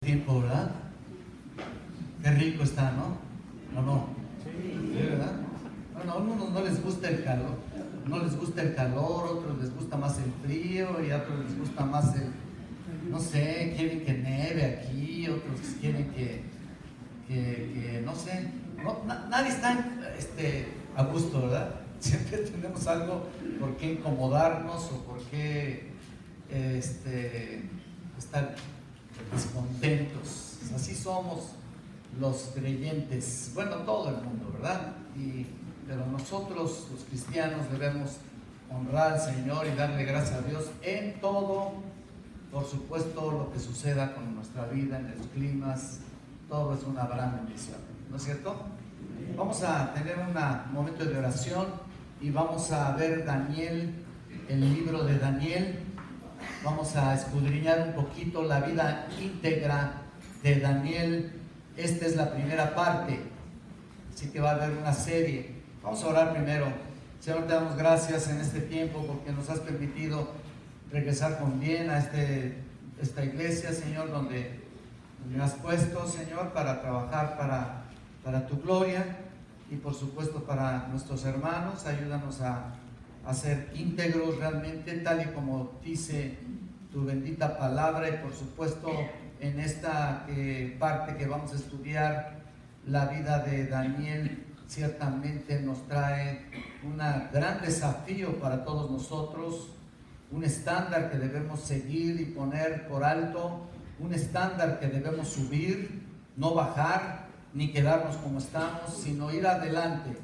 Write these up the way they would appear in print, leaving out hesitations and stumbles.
tiempo, ¿verdad? Qué rico está, ¿no? ¿O no? Sí, ¿verdad? Bueno, a unos no les gusta el calor, otros les gusta más el frío y a otros les gusta más el, no sé, quieren que nieve aquí, otros quieren que no sé, nadie está a gusto, ¿verdad? Siempre tenemos algo por qué incomodarnos o por qué estar descontentos. Así somos los creyentes, bueno, todo el mundo, ¿verdad? Pero nosotros, los cristianos, debemos honrar al Señor y darle gracias a Dios en todo, por supuesto, lo que suceda con nuestra vida, en los climas, todo es una gran bendición, ¿no es cierto? Vamos a tener un momento de oración y vamos a ver Daniel, el libro de Daniel. Vamos a escudriñar un poquito la vida íntegra de Daniel. Esta es la primera parte, así que va a haber una serie. Vamos a orar primero. Señor, te damos gracias en este tiempo porque nos has permitido regresar con bien a esta iglesia, Señor, donde me has puesto, Señor, para trabajar para tu gloria y por supuesto para nuestros hermanos. Ayúdanos a ser íntegros realmente, tal y como dice tu bendita palabra, y por supuesto en esta parte que vamos a estudiar, la vida de Daniel ciertamente nos trae un gran desafío para todos nosotros, un estándar que debemos seguir y poner por alto, un estándar que debemos subir, no bajar ni quedarnos como estamos, sino ir adelante,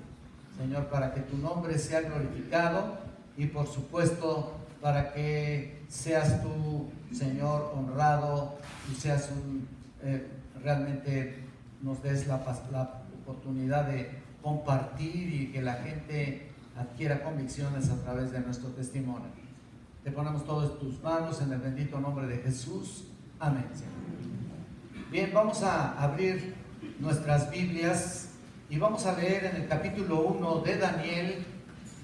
Señor, para que tu nombre sea glorificado y por supuesto para que seas tú, Señor, honrado y seas realmente nos des la oportunidad de compartir y que la gente adquiera convicciones a través de nuestro testimonio. Te ponemos todo en tus manos en el bendito nombre de Jesús. Amén, Señor. Bien, vamos a abrir nuestras Biblias y vamos a leer en el capítulo 1 de Daniel,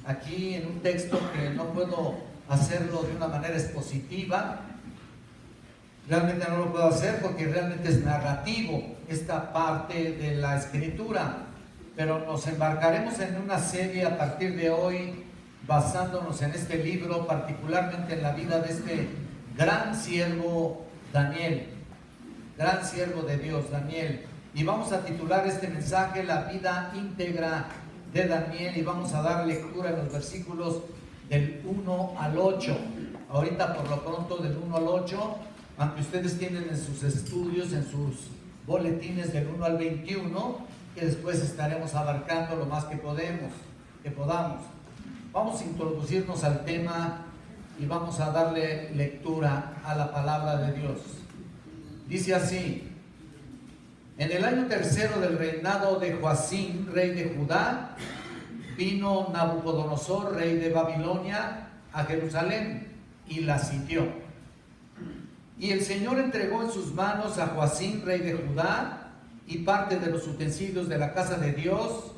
aquí en un texto que no puedo hacerlo de una manera expositiva. Realmente no lo puedo hacer porque realmente es narrativo esta parte de la escritura, pero nos embarcaremos en una serie a partir de hoy basándonos en este libro, particularmente en la vida de este gran siervo Daniel, gran siervo de Dios Daniel, y vamos a titular este mensaje La vida íntegra de Daniel, y vamos a dar lectura en los versículos del 1 al 8. Ahorita por lo pronto del 1 al 8, aunque ustedes tienen en sus estudios, en sus boletines del 1 al 21, que después estaremos abarcando lo más que podamos. Vamos a introducirnos al tema y vamos a darle lectura a la palabra de Dios. Dice así: en el año tercero del reinado de Joacim, rey de Judá, vino Nabucodonosor, rey de Babilonia, a Jerusalén y la sitió. Y el Señor entregó en sus manos a Joacim, rey de Judá, y parte de los utensilios de la casa de Dios,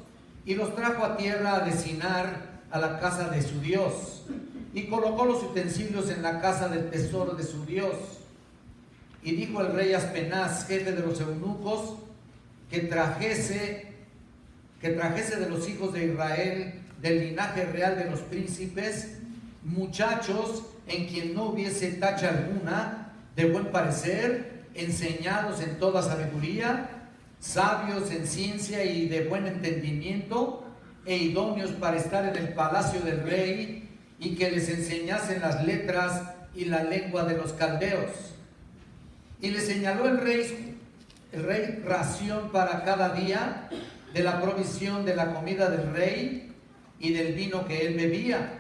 y los trajo a tierra de Sinar, a la casa de su Dios, y colocó los utensilios en la casa del tesoro de su Dios. Y dijo el rey Aspenaz, jefe de los eunucos, que trajese de los hijos de Israel, del linaje real de los príncipes, muchachos en quien no hubiese tacha alguna, de buen parecer, enseñados en toda sabiduría, sabios en ciencia y de buen entendimiento, e idóneos para estar en el palacio del rey, y que les enseñasen las letras y la lengua de los caldeos. Y le señaló el rey ración para cada día de la provisión de la comida del rey y del vino que él bebía,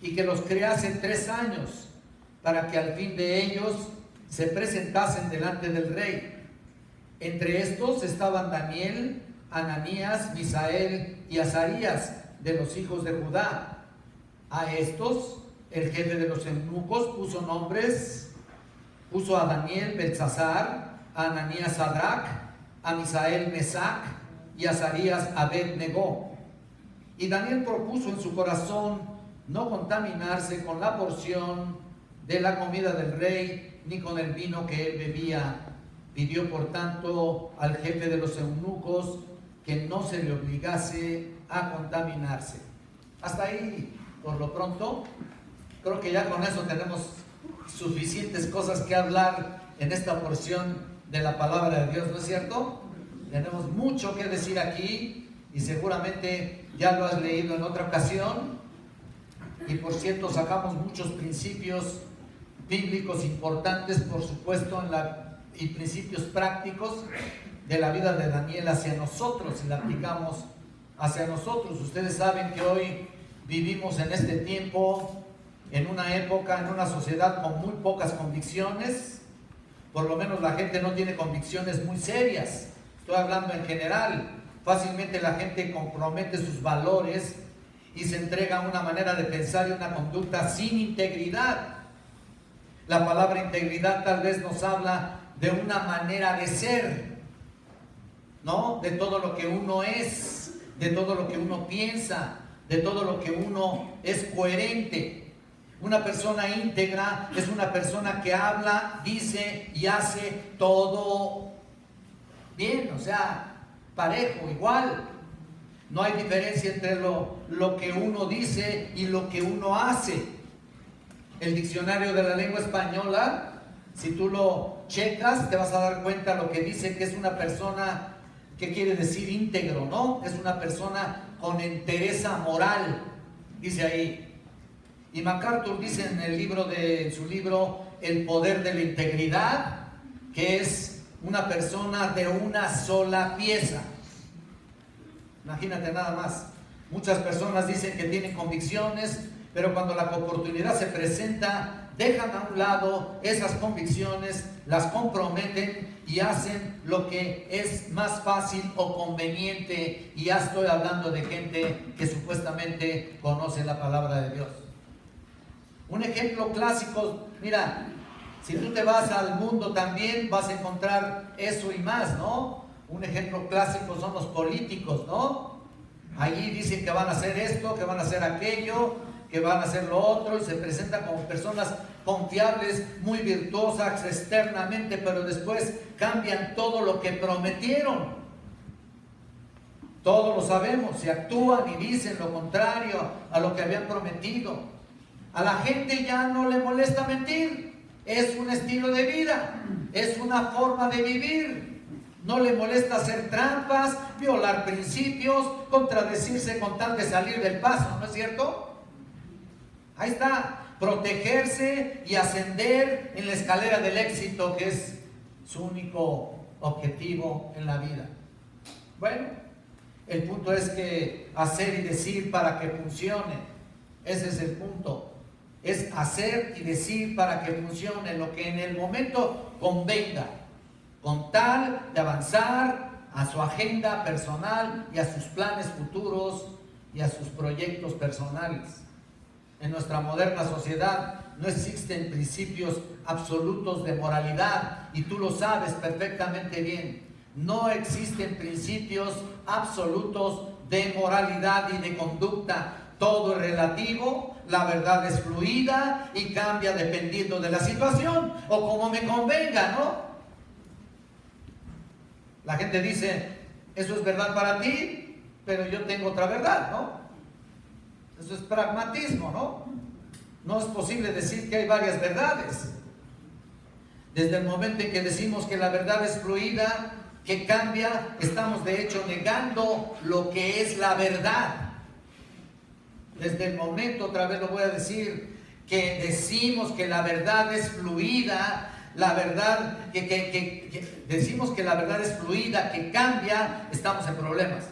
y que los crease 3 años, para que al fin de ellos se presentasen delante del rey. Entre estos estaban Daniel, Ananías, Misael y Azarías, de los hijos de Judá. A estos el jefe de los eunucos puso a Daniel Belsasar, a Ananías Sadrach, a Misael Mesac y a Azarías Abed-Negó. Y Daniel propuso en su corazón no contaminarse con la porción de la comida del rey, ni con el vino que él bebía. Pidió por tanto al jefe de los eunucos que no se le obligase a contaminarse. Hasta ahí, por lo pronto, creo que ya con eso tenemos suficientes cosas que hablar en esta porción de la palabra de Dios, ¿no es cierto? Tenemos mucho que decir aquí y seguramente ya lo has leído en otra ocasión. Y por cierto, sacamos muchos principios bíblicos importantes, por supuesto, y principios prácticos de la vida de Daniel hacia nosotros, y la aplicamos hacia nosotros. Ustedes saben que hoy vivimos en este tiempo, en una época, en una sociedad con muy pocas convicciones. Por lo menos la gente no tiene convicciones muy serias. Estoy hablando en general. Fácilmente la gente compromete sus valores y se entrega a una manera de pensar y una conducta sin integridad. La palabra integridad tal vez nos habla de una manera de ser, ¿no? De todo lo que uno es, de todo lo que uno piensa, de todo lo que uno es coherente. Una persona íntegra es una persona que habla, dice y hace todo bien, o sea, parejo, igual. No hay diferencia entre lo que uno dice y lo que uno hace. El diccionario de la lengua española, si tú lo checas, te vas a dar cuenta lo que dice que es una persona, que quiere decir íntegro, ¿no? Es una persona con entereza moral, dice ahí. Y MacArthur dice en su libro El poder de la integridad, que es una persona de una sola pieza. Imagínate nada más. Muchas personas dicen que tienen convicciones, pero cuando la oportunidad se presenta, dejan a un lado esas convicciones, las comprometen y hacen lo que es más fácil o conveniente. Y ya estoy hablando de gente que supuestamente conoce la palabra de Dios. Un ejemplo clásico, mira, si tú te vas al mundo también vas a encontrar eso y más, ¿no? Un ejemplo clásico son los políticos, ¿no? Allí dicen que van a hacer esto, que van a hacer aquello, que van a hacer lo otro, y se presentan como personas confiables, muy virtuosas externamente, pero después cambian todo lo que prometieron. Todos lo sabemos, y actúan y dicen lo contrario a lo que habían prometido. A la gente ya no le molesta mentir, es un estilo de vida, es una forma de vivir. No le molesta hacer trampas, violar principios, contradecirse con tal de salir del paso, ¿no es cierto? Ahí está, protegerse y ascender en la escalera del éxito, que es su único objetivo en la vida. Bueno, el punto es que hacer y decir para que funcione, ese es el punto. Es hacer y decir para que funcione lo que en el momento convenga, con tal de avanzar a su agenda personal y a sus planes futuros y a sus proyectos personales. En nuestra moderna sociedad no existen principios absolutos de moralidad, y tú lo sabes perfectamente bien. No existen principios absolutos de moralidad y de conducta. Todo es relativo, la verdad es fluida y cambia dependiendo de la situación o como me convenga, ¿no? La gente dice, eso es verdad para ti, pero yo tengo otra verdad, ¿no? Eso es pragmatismo, ¿no? No es posible decir que hay varias verdades. Desde el momento en que decimos que la verdad es fluida, que cambia, estamos de hecho negando lo que es la verdad. Desde el momento, otra vez lo voy a decir, que decimos que la verdad es fluida, la verdad, decimos que la verdad es fluida, que cambia, estamos en problemas.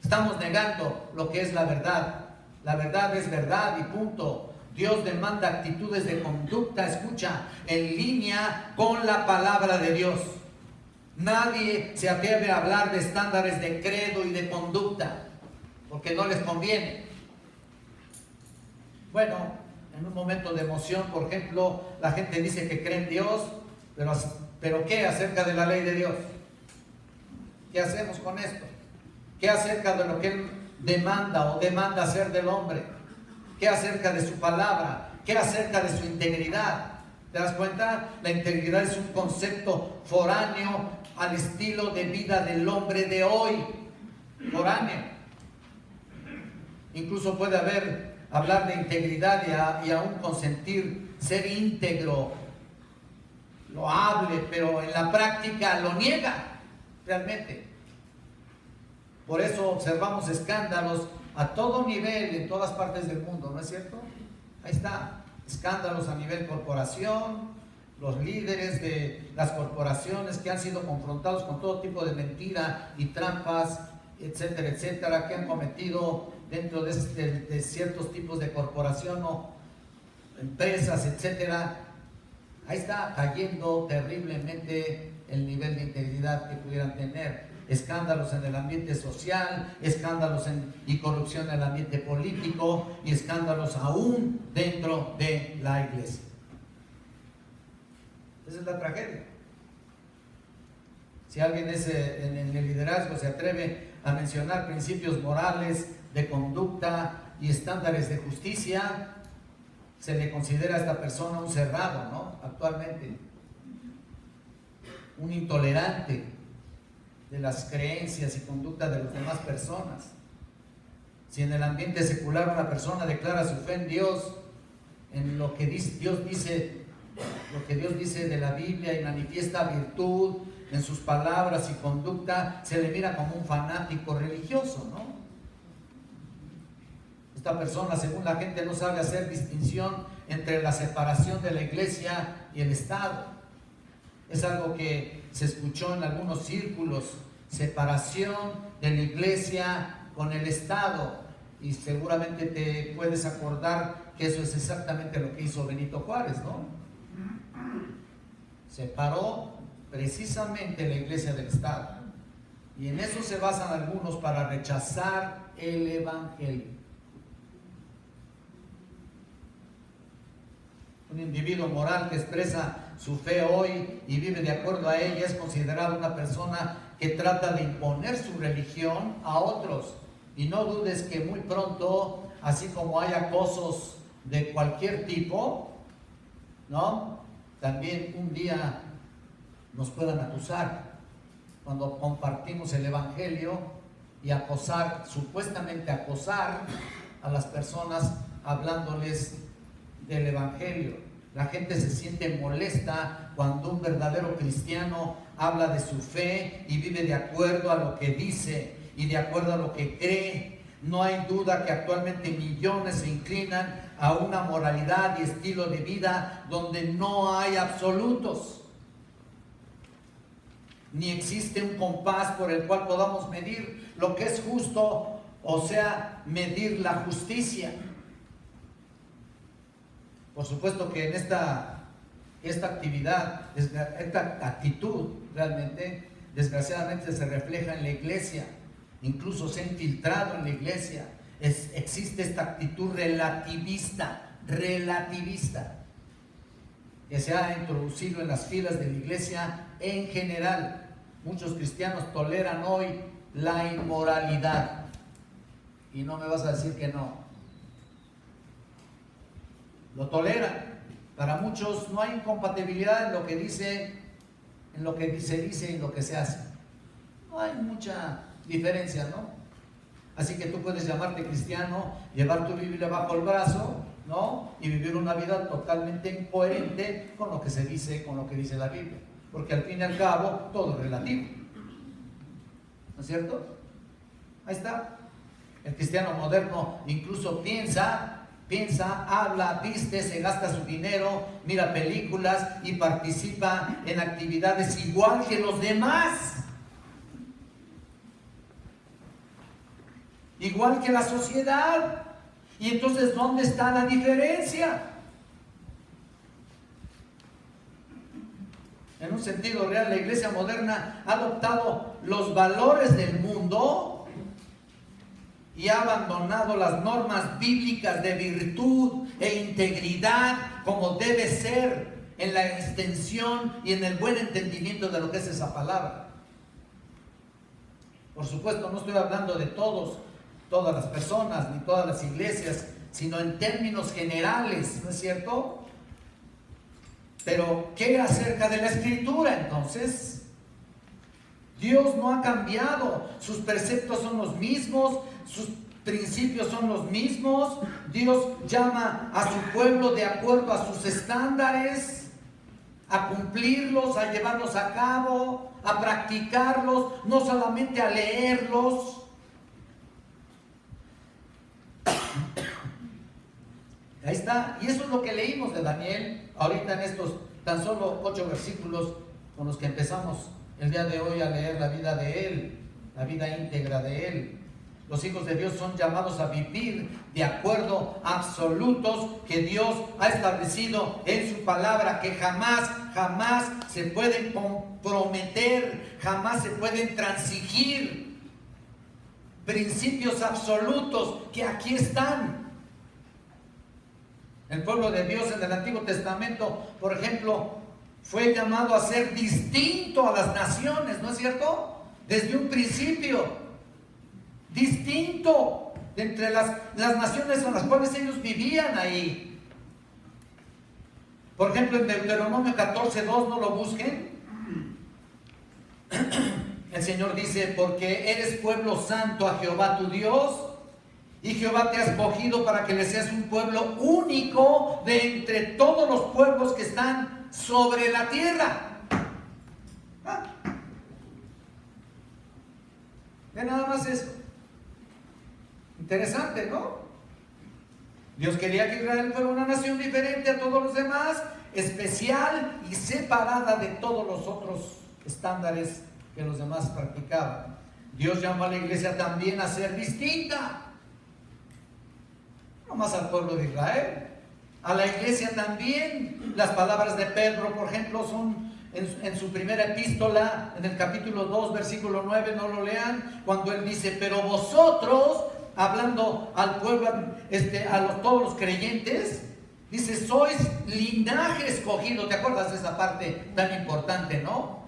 Estamos negando lo que es la verdad. La verdad es verdad y punto. Dios demanda actitudes de conducta, escucha, en línea con la palabra de Dios. Nadie se atreve a hablar de estándares de credo y de conducta, porque no les conviene. Bueno, en un momento de emoción, por ejemplo, la gente dice que cree en Dios, pero ¿qué acerca de la ley de Dios? ¿Qué hacemos con esto? ¿Qué acerca de lo que Él demanda o demanda hacer del hombre? ¿Qué acerca de su palabra? ¿Qué acerca de su integridad? ¿Te das cuenta? La integridad es un concepto foráneo al estilo de vida del hombre de hoy. Foráneo. Incluso puede hablar de integridad y aún consentir ser íntegro, loable, pero en la práctica lo niega realmente. Por eso observamos escándalos a todo nivel en todas partes del mundo, ¿no es cierto? Ahí está, escándalos a nivel corporación, los líderes de las corporaciones que han sido confrontados con todo tipo de mentira y trampas, etcétera, etcétera, que han cometido dentro de ciertos tipos de corporación o empresas, etcétera. Ahí está cayendo terriblemente el nivel de integridad que pudieran tener. Escándalos en el ambiente social, escándalos y corrupción en el ambiente político y escándalos aún dentro de la iglesia. Esa es la tragedia. Si alguien en el liderazgo se atreve a mencionar principios morales, de conducta y estándares de justicia, se le considera a esta persona un cerrado, ¿no? Actualmente, un intolerante de las creencias y conducta de las demás personas. Si en el ambiente secular una persona declara su fe en Dios, en lo que Dios dice de la Biblia y manifiesta virtud en sus palabras y conducta, se le mira como un fanático religioso, ¿no? Esta persona, según la gente, no sabe hacer distinción entre la separación de la iglesia y el Estado. Es algo que se escuchó en algunos círculos, separación de la iglesia con el Estado, y seguramente te puedes acordar que eso es exactamente lo que hizo Benito Juárez, ¿no? Separó precisamente la iglesia del Estado, y en eso se basan algunos para rechazar el evangelio. Un individuo moral que expresa su fe hoy y vive de acuerdo a ella es considerado una persona que trata de imponer su religión a otros. Y no dudes que muy pronto, así como hay acosos de cualquier tipo, ¿no?, también un día nos puedan acusar cuando compartimos el evangelio y supuestamente acosar a las personas hablándoles del evangelio. La gente se siente molesta cuando un verdadero cristiano habla de su fe y vive de acuerdo a lo que dice y de acuerdo a lo que cree. No hay duda que actualmente millones se inclinan a una moralidad y estilo de vida donde no hay absolutos, ni existe un compás por el cual podamos medir lo que es justo, o sea, medir la justicia. Por supuesto que en esta actitud realmente, desgraciadamente, se refleja en la iglesia, incluso se ha infiltrado en la iglesia. Existe esta actitud relativista, que se ha introducido en las filas de la iglesia en general. Muchos cristianos toleran hoy la inmoralidad, y no me vas a decir que no. Lo toleran. Para muchos no hay incompatibilidad en lo que dice y en lo que se hace. No hay mucha diferencia, ¿no? Así que tú puedes llamarte cristiano, llevar tu Biblia bajo el brazo, ¿no?, y vivir una vida totalmente incoherente con lo que se dice, con lo que dice la Biblia, porque al fin y al cabo todo es relativo, ¿no es cierto? Ahí está. El cristiano moderno incluso piensa, habla, viste, se gasta su dinero, mira películas y participa en actividades igual que los demás, igual que la sociedad. Y entonces, ¿dónde está la diferencia? En un sentido real, la iglesia moderna ha adoptado los valores del mundo y ha abandonado las normas bíblicas de virtud e integridad como debe ser en la extensión y en el buen entendimiento de lo que es esa palabra. Por supuesto, no estoy hablando de todas las personas ni todas las iglesias, sino en términos generales, ¿no es cierto? Pero, ¿qué acerca de la Escritura entonces? Dios no ha cambiado, sus preceptos son los mismos, sus principios son los mismos. Dios llama a su pueblo de acuerdo a sus estándares, a cumplirlos, a llevarlos a cabo, a practicarlos, no solamente a leerlos. Ahí está, y eso es lo que leímos de Daniel, ahorita en estos tan solo 8 versículos con los que empezamos el día de hoy a leer la vida de él, la vida íntegra de él. Los hijos de Dios son llamados a vivir de acuerdo a absolutos que Dios ha establecido en su palabra, que jamás se pueden comprometer, jamás se pueden transigir. Principios absolutos que aquí están. El pueblo de Dios en el Antiguo Testamento, por ejemplo, fue llamado a ser distinto a las naciones, ¿no es cierto? Desde un principio, distinto de entre las naciones con las cuales ellos vivían ahí. Por ejemplo, en Deuteronomio 14:2, no lo busquen. El Señor dice: porque eres pueblo santo a Jehová tu Dios, y Jehová te ha escogido para que le seas un pueblo único de entre todos los pueblos que están sobre la tierra. Ve nada más eso. Interesante, ¿no? Dios quería que Israel fuera una nación diferente a todos los demás, especial y separada de todos los otros estándares que los demás practicaban. Dios llamó a la iglesia también a ser distinta. No más al pueblo de Israel, a la iglesia también. Las palabras de Pedro, por ejemplo, son en su primera epístola, en el capítulo 2, versículo 9, no lo lean, cuando él dice: pero vosotros, hablando al pueblo, todos los creyentes, dice: sois linaje escogido. ¿Te acuerdas de esa parte tan importante, no?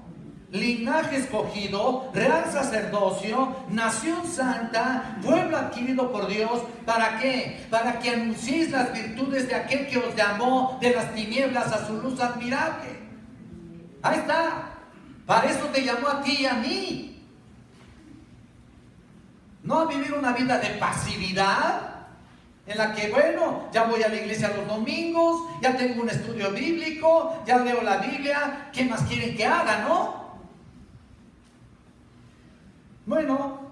Linaje escogido, real sacerdocio, nación santa, pueblo adquirido por Dios. ¿Para qué? Para que anunciéis las virtudes de aquel que os llamó de las tinieblas a su luz admirable. Ahí está. Para eso te llamó a ti y a mí. No a vivir una vida de pasividad, en la que, bueno, ya voy a la iglesia los domingos, ya tengo un estudio bíblico, ya leo la Biblia, ¿qué más quieren que haga, no? Bueno,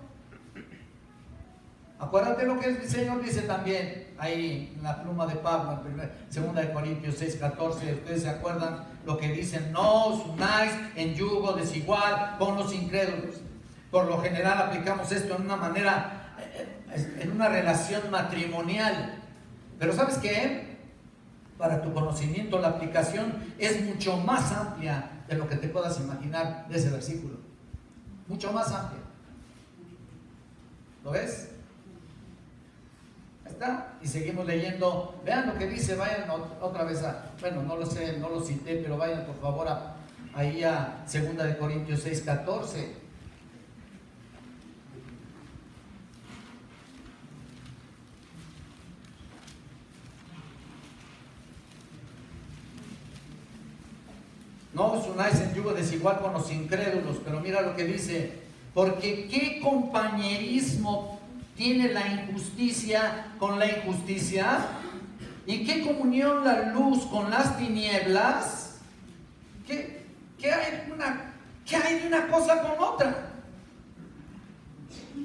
acuérdate lo que el Señor dice también ahí en la pluma de Pablo, en 2 Corintios 6:14. Ustedes se acuerdan lo que dicen: no os unáis en yugo desigual con los incrédulos. Por lo general aplicamos esto en una manera, en una relación matrimonial. Pero ¿sabes qué? Para tu conocimiento, la aplicación es mucho más amplia de lo que te puedas imaginar de ese versículo. Mucho más amplia. ¿Lo ves? Ahí está. Y seguimos leyendo. Vean lo que dice. Vayan otra vez bueno, no lo sé, no lo cité, pero vayan por favor ahí a 2 Corintios 6:14. No os unáis en yugo desigual con los incrédulos. Pero mira lo que dice: porque ¿qué compañerismo tiene la injusticia con la injusticia? ¿Y qué comunión la luz con las tinieblas? ¿Qué hay de una cosa con otra?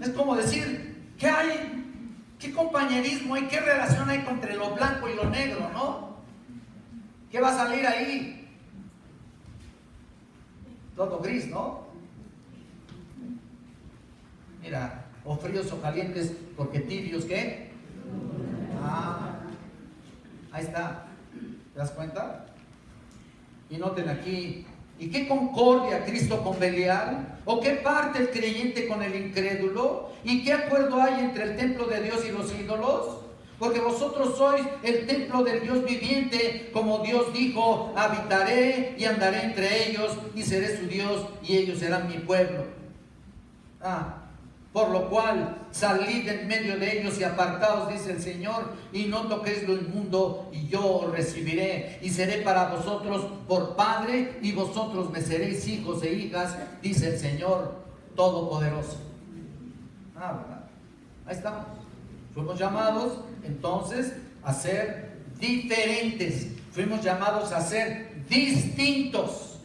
Es como decir, ¿qué compañerismo hay? ¿Qué relación hay entre lo blanco y lo negro, no? ¿Qué va a salir ahí? Todo gris, ¿no? Mira, o fríos o calientes, porque tibios, ¿qué? Ahí está. ¿Te das cuenta? Y noten aquí: ¿y qué concordia Cristo con Belial? ¿O qué parte el creyente con el incrédulo? ¿Y qué acuerdo hay entre el templo de Dios y los ídolos? Porque vosotros sois el templo del Dios viviente, como Dios dijo: habitaré y andaré entre ellos, y seré su Dios, y ellos serán mi pueblo. Por lo cual, salid en medio de ellos y apartaos, dice el Señor, y no toquéis lo inmundo, y yo os recibiré, y seré para vosotros por Padre, y vosotros me seréis hijos e hijas, dice el Señor Todopoderoso. ¿Verdad? Ahí estamos. Fuimos llamados entonces a ser diferentes. Fuimos llamados a ser distintos.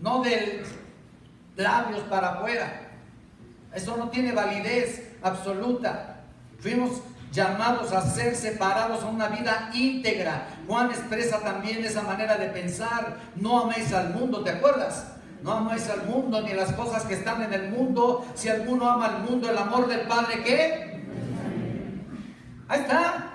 No de labios para afuera. Eso no tiene validez absoluta. Fuimos llamados a ser separados a una vida íntegra. Juan expresa también esa manera de pensar. No améis al mundo, ¿te acuerdas? No améis al mundo ni las cosas que están en el mundo. Si alguno ama al mundo, el amor del Padre, ¿qué? Ahí está.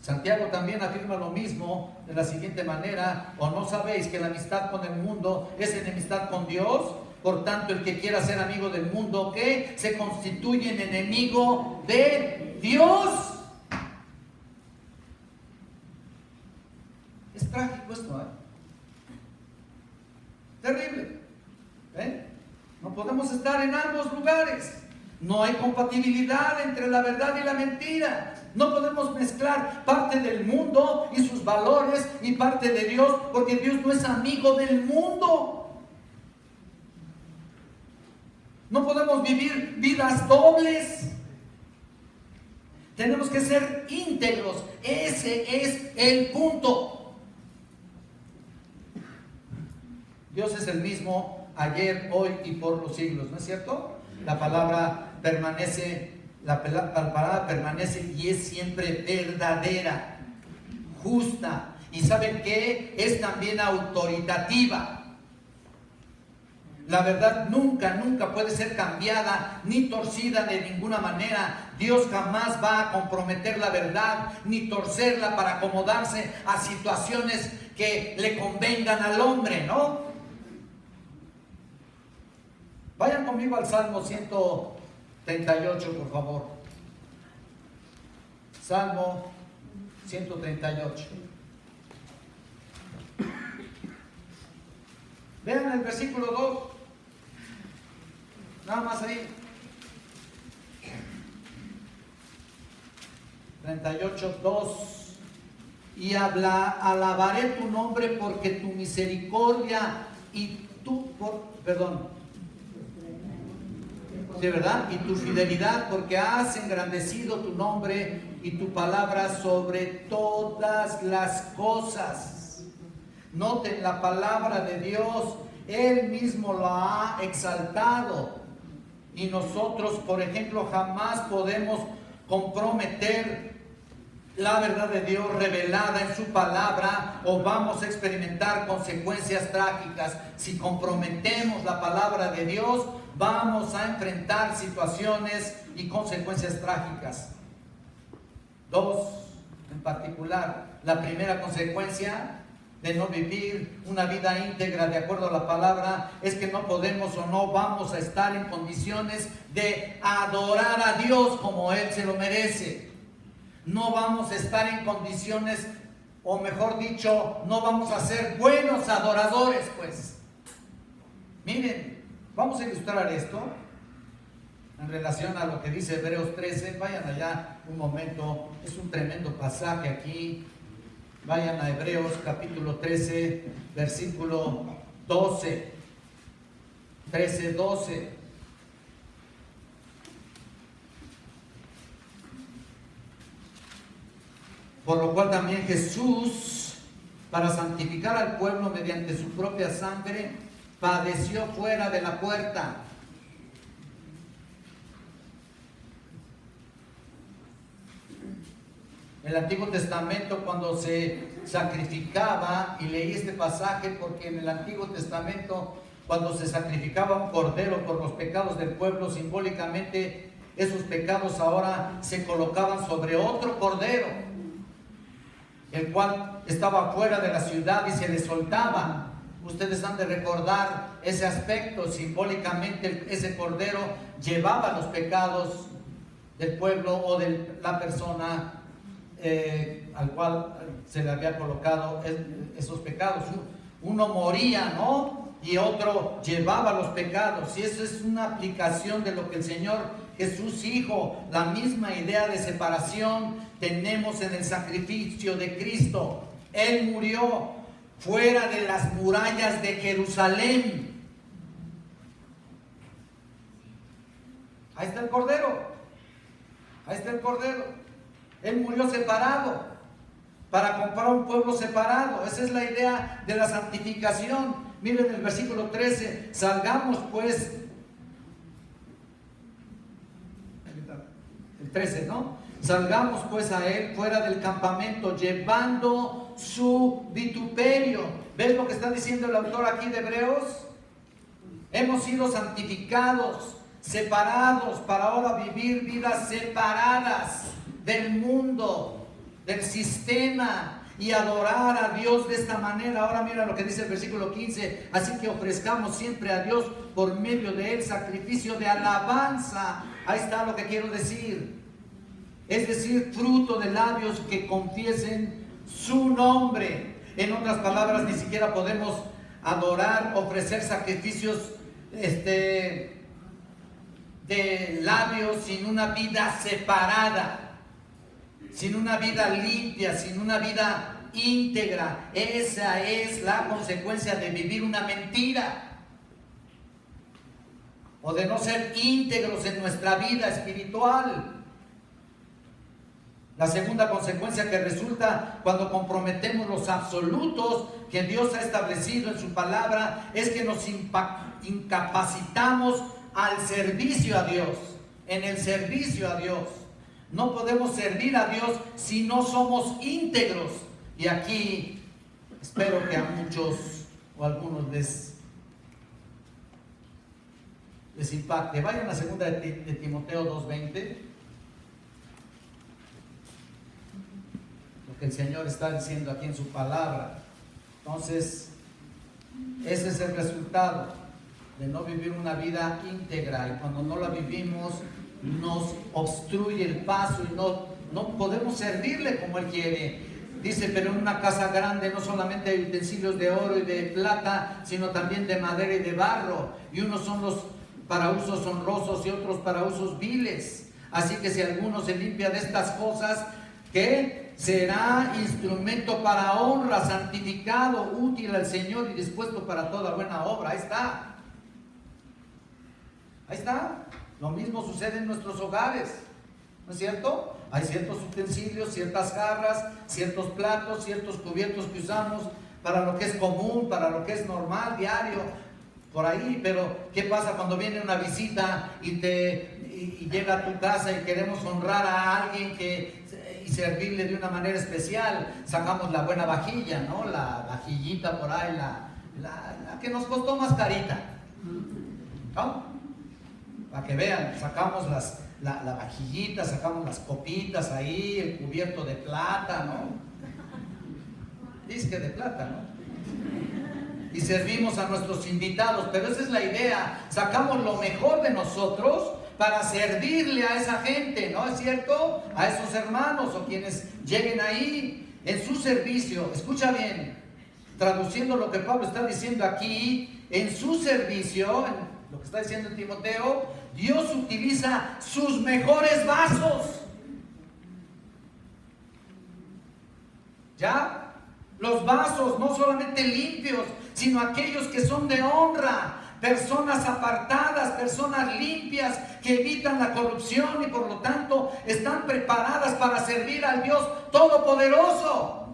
Santiago también afirma lo mismo de la siguiente manera: ¿o no sabéis que la amistad con el mundo es enemistad con Dios? Por tanto, el que quiera ser amigo del mundo, ¿qué? Se constituye en enemigo de Dios. Es trágico esto, ¿eh? Terrible. No podemos estar en ambos lugares. No hay compatibilidad entre la verdad y la mentira. No podemos mezclar parte del mundo y sus valores y parte de Dios, porque Dios no es amigo del mundo. No podemos vivir vidas dobles. Tenemos que ser íntegros. Ese es el punto. Dios es el mismo ayer, hoy y por los siglos, ¿no es cierto? La palabra permanece, la palabra permanece y es siempre verdadera, justa, y ¿saben qué? Es también autoritativa. La verdad nunca puede ser cambiada ni torcida de ninguna manera. Dios jamás va a comprometer la verdad ni torcerla para acomodarse a situaciones que le convengan al hombre, ¿no? Vayan conmigo al Salmo 138, por favor. Salmo 138. Vean el versículo 2. Nada más ahí. 38, 2. Y alabaré tu nombre porque tu misericordia y de verdad, y tu fidelidad, porque has engrandecido tu nombre y tu palabra sobre todas las cosas. Noten la palabra de Dios, Él mismo la ha exaltado. Y nosotros, por ejemplo, jamás podemos comprometer la verdad de Dios revelada en su palabra, o vamos a experimentar consecuencias trágicas. Si comprometemos la palabra de Dios, vamos a enfrentar situaciones y consecuencias trágicas. Dos en particular. La primera consecuencia de no vivir una vida íntegra de acuerdo a la palabra es que no podemos o no vamos a estar en condiciones de adorar a Dios como Él se lo merece. No vamos a estar en condiciones, o mejor dicho, no vamos a ser buenos adoradores, pues. Miren, vamos a ilustrar esto en relación a lo que dice Hebreos 13. Vayan allá un momento, es un tremendo pasaje aquí. Vayan a Hebreos capítulo 13, versículo 12. 13, 12. Por lo cual también Jesús, para santificar al pueblo mediante su propia sangre, padeció fuera de la puerta. En el Antiguo Testamento, cuando se sacrificaba, y leí este pasaje porque en el Antiguo Testamento, cuando se sacrificaba un cordero por los pecados del pueblo, simbólicamente esos pecados ahora se colocaban sobre otro cordero, el cual estaba fuera de la ciudad y se le soltaba. Ustedes han de recordar ese aspecto. Simbólicamente ese cordero llevaba los pecados del pueblo o de la persona al cual se le había colocado esos pecados. Uno moría, ¿no? Y otro llevaba los pecados. Y eso es una aplicación de lo que el Señor Jesús dijo. La misma idea de separación tenemos en el sacrificio de Cristo. Él murió fuera de las murallas de Jerusalén. Ahí está el Cordero. Ahí está el Cordero. Él murió separado para comprar un pueblo separado. Esa es la idea de la santificación. Miren el versículo 13. Salgamos pues. El 13, ¿no? Salgamos pues a él fuera del campamento, llevando su vituperio. ¿Ves lo que está diciendo el autor aquí de Hebreos? Hemos sido santificados, separados, para ahora vivir vidas separadas del mundo, del sistema, y adorar a Dios de esta manera. Ahora mira lo que dice el versículo 15. Así que ofrezcamos siempre a Dios por medio de él sacrificio de alabanza. Ahí está lo que quiero decir. Es decir, fruto de labios que confiesen su nombre. En otras palabras, ni siquiera podemos adorar, ofrecer sacrificios de labios sin una vida separada, sin una vida limpia, sin una vida íntegra. Esa es la consecuencia de vivir una mentira o de no ser íntegros en nuestra vida espiritual. La segunda consecuencia que resulta cuando comprometemos los absolutos que Dios ha establecido en su palabra es que nos incapacitamos al servicio a Dios, en el servicio a Dios. No podemos servir a Dios si no somos íntegros. Y aquí espero que a muchos o a algunos les impacte. Vayan a la segunda de Timoteo 2:20. Lo que el Señor está diciendo aquí en su palabra. Entonces, ese es el resultado de no vivir una vida íntegra, y cuando no la vivimos nos obstruye el paso y no podemos servirle como Él quiere. Dice, pero en una casa grande no solamente hay utensilios de oro y de plata, sino también de madera y de barro, y unos son los para usos honrosos y otros para usos viles. Así que si alguno se limpia de estas cosas, ¿qué? Será instrumento para honra, santificado, útil al Señor y dispuesto para toda buena obra. Ahí está. Ahí está. Lo mismo sucede en nuestros hogares, ¿no es cierto? Hay ciertos utensilios, ciertas jarras, ciertos platos, ciertos cubiertos que usamos para lo que es común, para lo que es normal, diario, por ahí. Pero ¿qué pasa cuando viene una visita y llega a tu casa y queremos honrar a alguien y servirle de una manera especial? Sacamos la buena vajilla, ¿no? La vajillita por ahí, la que nos costó más carita, ¿no? Para que vean, sacamos la vajillita, sacamos las copitas ahí, el cubierto de plata, ¿no? Dice que de plata, ¿no? Y servimos a nuestros invitados, pero esa es la idea. Sacamos lo mejor de nosotros para servirle a esa gente, ¿no es cierto? A esos hermanos o quienes lleguen ahí en su servicio. Escucha bien, traduciendo lo que Pablo está diciendo aquí, en su servicio, en lo que está diciendo en Timoteo, Dios utiliza sus mejores vasos. ¿Ya? Los vasos no solamente limpios, sino aquellos que son de honra, personas apartadas, personas limpias, que evitan la corrupción y por lo tanto están preparadas para servir al Dios Todopoderoso.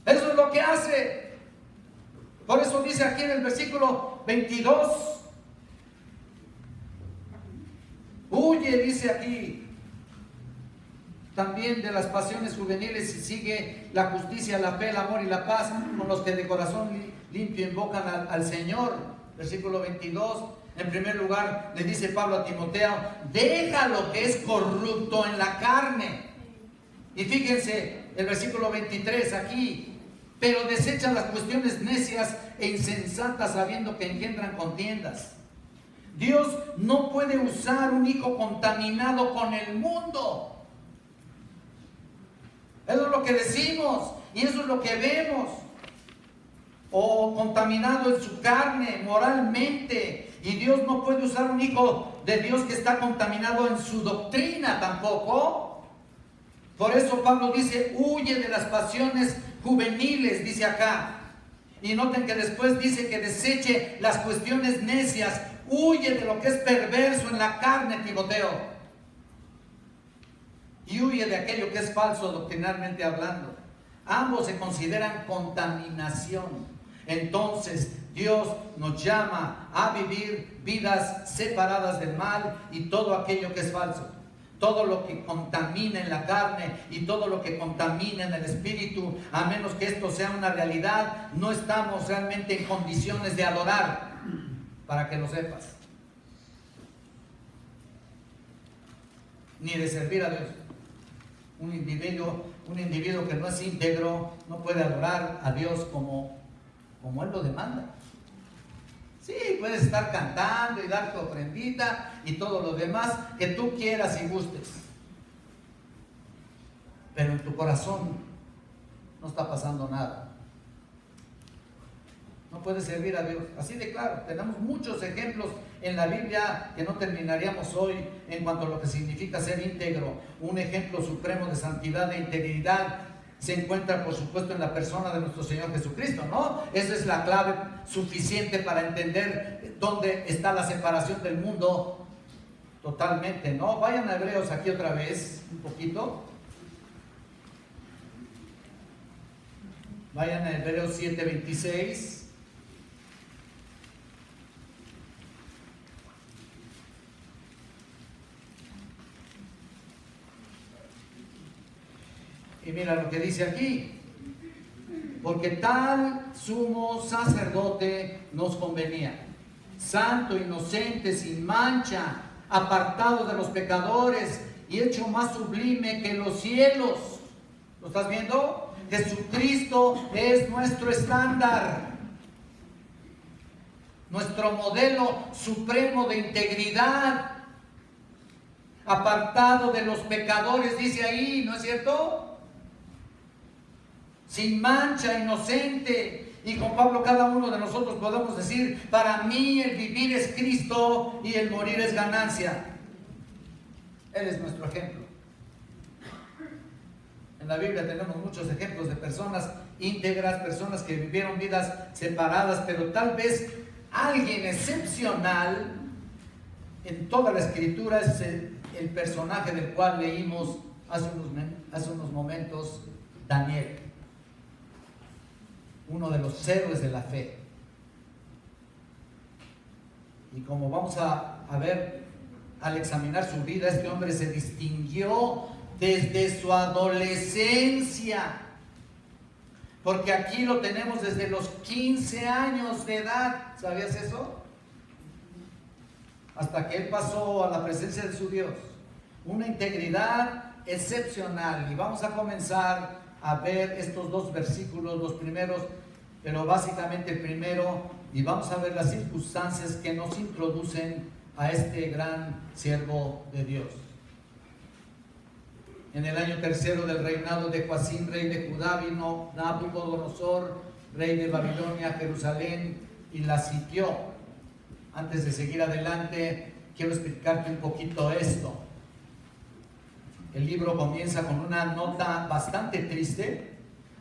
Eso es lo que hace. Por eso dice aquí en el versículo 22, huye, dice aquí, también de las pasiones juveniles y sigue la justicia, la fe, el amor y la paz con los que de corazón limpio invocan al Señor. Versículo 22, en primer lugar le dice Pablo a Timoteo, deja lo que es corrupto en la carne. Y fíjense el versículo 23 aquí, pero desecha las cuestiones necias e insensatas sabiendo que engendran contiendas. Dios no puede usar un hijo contaminado con el mundo. Eso es lo que decimos y eso es lo que vemos. o contaminado en su carne, moralmente. Y Dios no puede usar un hijo de Dios que está contaminado en su doctrina tampoco. Por eso Pablo dice, huye de las pasiones juveniles, dice acá. Y noten que después dice que deseche las cuestiones necias, huye de lo que es perverso en la carne, Timoteo. Y huye de aquello que es falso doctrinalmente hablando. Ambos se consideran contaminación. Entonces Dios nos llama a vivir vidas separadas del mal y todo aquello que es falso. Todo lo que contamina en la carne y todo lo que contamina en el espíritu, a menos que esto sea una realidad, no estamos realmente en condiciones de adorar, para que lo sepas, ni de servir a Dios. Un individuo que no es íntegro no puede adorar a Dios como Él lo demanda. Sí, puedes estar cantando y dar tu ofrendita y todo lo demás que tú quieras y gustes, pero en tu corazón no está pasando nada. No puedes servir a Dios. Así de claro, tenemos muchos ejemplos en la Biblia que no terminaríamos hoy en cuanto a lo que significa ser íntegro. Un ejemplo supremo de santidad e integridad se encuentra, por supuesto, en la persona de nuestro Señor Jesucristo, ¿no? Esa es la clave suficiente para entender dónde está la separación del mundo totalmente, ¿no? Vayan a Hebreos aquí otra vez, un poquito. Vayan a Hebreos 7:26. Y mira lo que dice aquí. Porque tal sumo sacerdote nos convenía, santo, inocente, sin mancha, apartado de los pecadores y hecho más sublime que los cielos. ¿Lo estás viendo? Jesucristo es nuestro estándar, nuestro modelo supremo de integridad, apartado de los pecadores, dice ahí, ¿no es cierto? Sin mancha, inocente. Y con Pablo cada uno de nosotros podemos decir, para mí el vivir es Cristo y el morir es ganancia. Él es nuestro ejemplo. En la Biblia tenemos muchos ejemplos de personas íntegras, personas que vivieron vidas separadas, pero tal vez alguien excepcional en toda la Escritura es el personaje del cual leímos hace unos momentos, Daniel. Uno de los héroes de la fe. Y como vamos a ver al examinar su vida, este hombre se distinguió desde su adolescencia, porque aquí lo tenemos desde los 15 años de edad. ¿Sabías eso? Hasta que él pasó a la presencia de su Dios. Una integridad excepcional. Y vamos a comenzar a ver estos dos versículos, los primeros, pero básicamente el primero, y vamos a ver las circunstancias que nos introducen a este gran siervo de Dios. En el año tercero del reinado de Joacim, rey de Judá, vino Nabucodonosor, rey de Babilonia, a Jerusalén y la sitió. Antes de seguir adelante, quiero explicarte un poquito esto. El libro comienza con una nota bastante triste.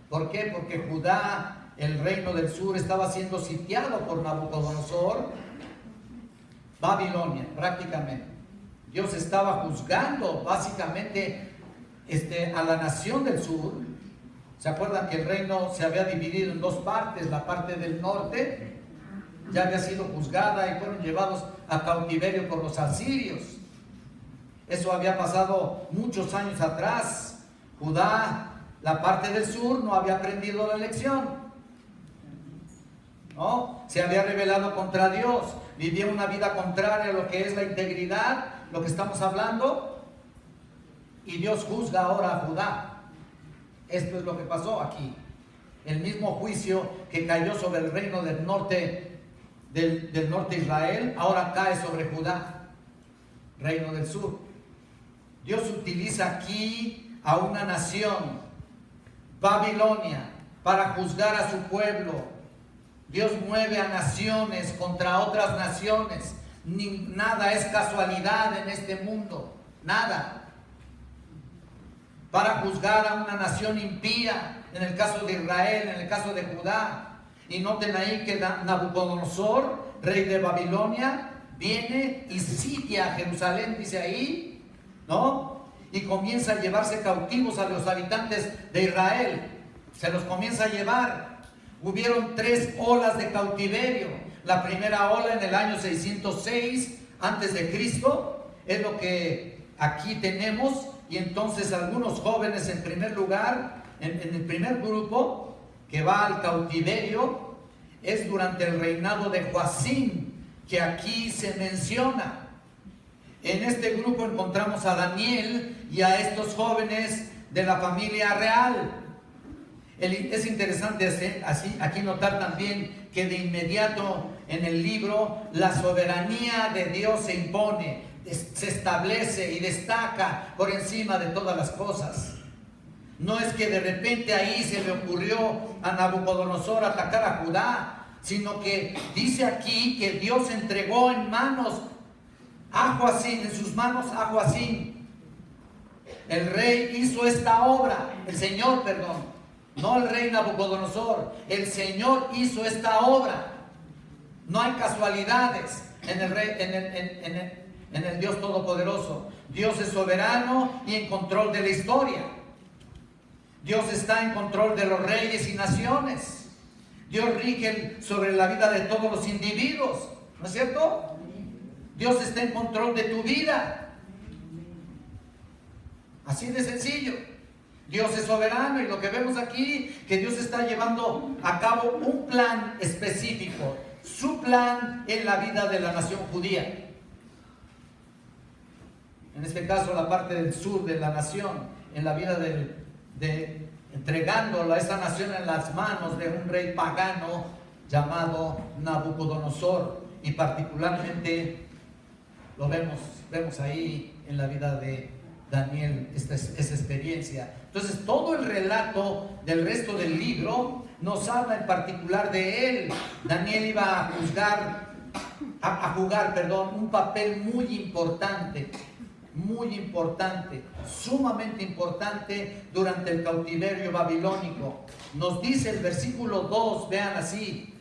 ¿Por qué? Porque Judá, el reino del sur, estaba siendo sitiado por Nabucodonosor, Babilonia, prácticamente. Dios estaba juzgando básicamente a la nación del sur. ¿Se acuerdan que el reino se había dividido en dos partes? La parte del norte ya había sido juzgada y fueron llevados a cautiverio por los asirios. Eso había pasado muchos años atrás. Judá, la parte del sur, no había aprendido la lección, ¿no? Se había rebelado contra Dios, vivía una vida contraria a lo que es la integridad, lo que estamos hablando, y Dios juzga ahora a Judá. Esto es lo que pasó aquí. El mismo juicio que cayó sobre el reino del norte de Israel, ahora cae sobre Judá, reino del sur. Dios utiliza aquí a una nación, Babilonia, para juzgar a su pueblo. Dios mueve a naciones contra otras naciones. Nada es casualidad en este mundo, nada. Para juzgar a una nación impía, en el caso de Israel, en el caso de Judá. Y noten ahí que Nabucodonosor, rey de Babilonia, viene y sitia a Jerusalén, dice ahí, ¿no? Y comienza a llevarse cautivos a los habitantes de Israel. Se los comienza a llevar. Hubieron 3 olas de cautiverio. La primera ola en el año 606 antes de Cristo, es lo que aquí tenemos. Y entonces algunos jóvenes en primer lugar, en el primer grupo que va al cautiverio, es durante el reinado de Joacim, que aquí se menciona. En este grupo encontramos a Daniel y a estos jóvenes de la familia real. Es interesante aquí notar también que de inmediato en el libro la soberanía de Dios se impone, se establece y destaca por encima de todas las cosas. No es que de repente ahí se le ocurrió a Nabucodonosor atacar a Judá, sino que dice aquí que Dios entregó en sus manos a Joacim. El rey hizo esta obra, no el rey Nabucodonosor, el Señor hizo esta obra. No hay casualidades en el Dios Todopoderoso. Dios es soberano y en control de la historia. Dios está en control de los reyes y naciones. Dios rige sobre la vida de todos los individuos, ¿no es cierto? Dios está en control de tu vida. Así de sencillo. Dios es soberano y lo que vemos aquí, que Dios está llevando a cabo un plan específico, su plan en la vida de la nación judía. En este caso la parte del sur de la nación, en la vida entregándola a esa nación en las manos de un rey pagano llamado Nabucodonosor, y particularmente lo vemos ahí en la vida de Daniel, esa experiencia. Entonces todo el relato del resto del libro nos habla en particular de él. Daniel iba a jugar un papel muy importante, sumamente importante durante el cautiverio babilónico. Nos dice el versículo 2, vean así: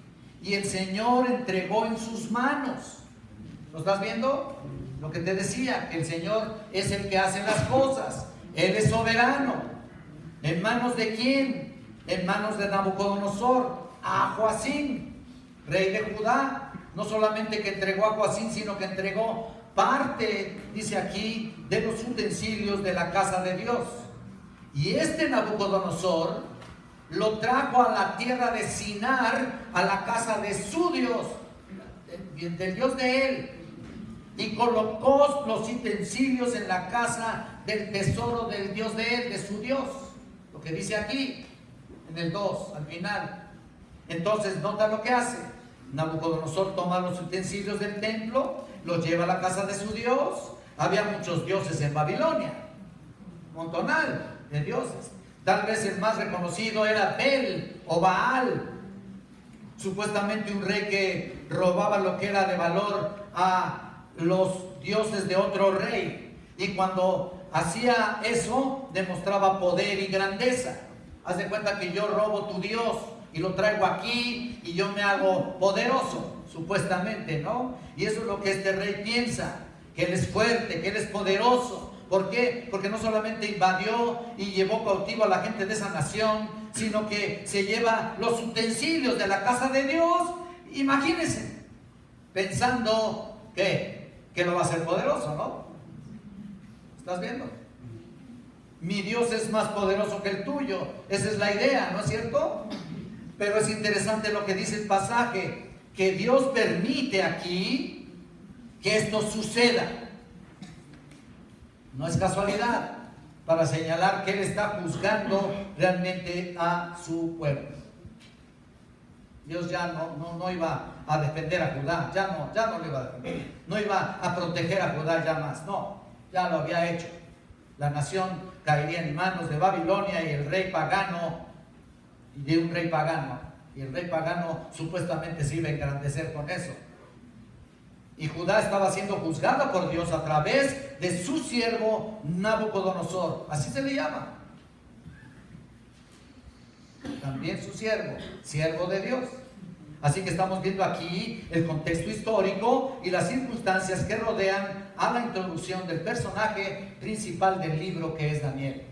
y el Señor entregó en sus manos. ¿Lo estás viendo? Lo que te decía, que el Señor es el que hace las cosas. Él es soberano. ¿En manos de quién? En manos de Nabucodonosor, a Joacim, rey de Judá. No solamente que entregó a Joacim, sino que entregó parte, dice aquí, de los utensilios de la casa de Dios. Y este Nabucodonosor lo trajo a la tierra de Sinar, a la casa de su Dios, del Dios de él, y colocó los utensilios en la casa del tesoro del Dios de él, de su Dios. Lo que dice aquí, en el 2, al final. Entonces, nota lo que hace. Nabucodonosor toma los utensilios del templo, los lleva a la casa de su Dios. Había muchos dioses en Babilonia, montonal de dioses. Tal vez el más reconocido era Bel o Baal, supuestamente un rey que robaba lo que era de valor a los dioses de otro rey, y cuando hacía eso demostraba poder y grandeza. Haz de cuenta que yo robo tu Dios y lo traigo aquí y yo me hago poderoso, supuestamente, ¿no? Y eso es lo que este rey piensa, que él es fuerte, que él es poderoso. ¿Por qué? Porque no solamente invadió y llevó cautivo a la gente de esa nación, sino que se lleva los utensilios de la casa de Dios. Imagínense, pensando que lo va a hacer poderoso, ¿no? ¿Estás viendo? Mi Dios es más poderoso que el tuyo. Esa es la idea, ¿no es cierto? Pero es interesante lo que dice el pasaje, que Dios permite aquí que esto suceda. No es casualidad, para señalar que Él está juzgando realmente a su pueblo. Dios ya no iba a defender a Judá, ya no lo iba a defender, no iba a proteger a Judá ya más, no, ya lo había hecho. La nación caería en manos de Babilonia y el rey pagano, y de un rey pagano, Y el rey pagano supuestamente se iba a engrandecer con eso. Y Judá estaba siendo juzgada por Dios a través de su siervo Nabucodonosor. Así se le llama. También su siervo, siervo de Dios. Así que estamos viendo aquí el contexto histórico y las circunstancias que rodean a la introducción del personaje principal del libro, que es Daniel.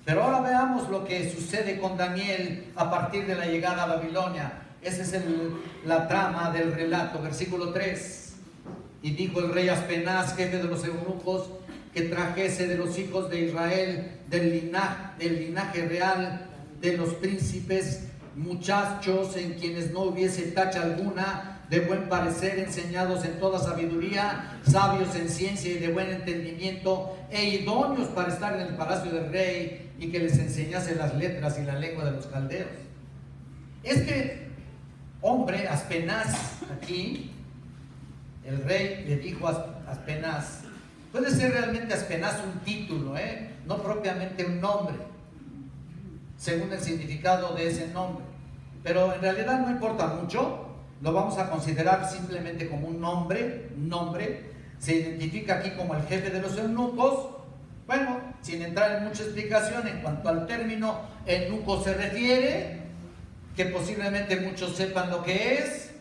Pero ahora veamos lo que sucede con Daniel a partir de la llegada a Babilonia. Esa es la trama del relato, versículo 3. Y dijo el rey Aspenaz, jefe de los eunucos, que trajese de los hijos de Israel, del linaje real, de los príncipes, muchachos en quienes no hubiese tacha alguna, de buen parecer, enseñados en toda sabiduría, sabios en ciencia y de buen entendimiento, e idóneos para estar en el palacio del rey, y que les enseñase las letras y la lengua de los caldeos. Este hombre, Aspenaz, aquí, el rey le dijo a Aspenaz, puede ser realmente Aspenaz un título, no propiamente un nombre, según el significado de ese nombre, pero en realidad no importa mucho, lo vamos a considerar simplemente como un nombre. Se identifica aquí como el jefe de los eunucos. Bueno, sin entrar en mucha explicación en cuanto al término eunuco se refiere, que posiblemente muchos sepan lo que es,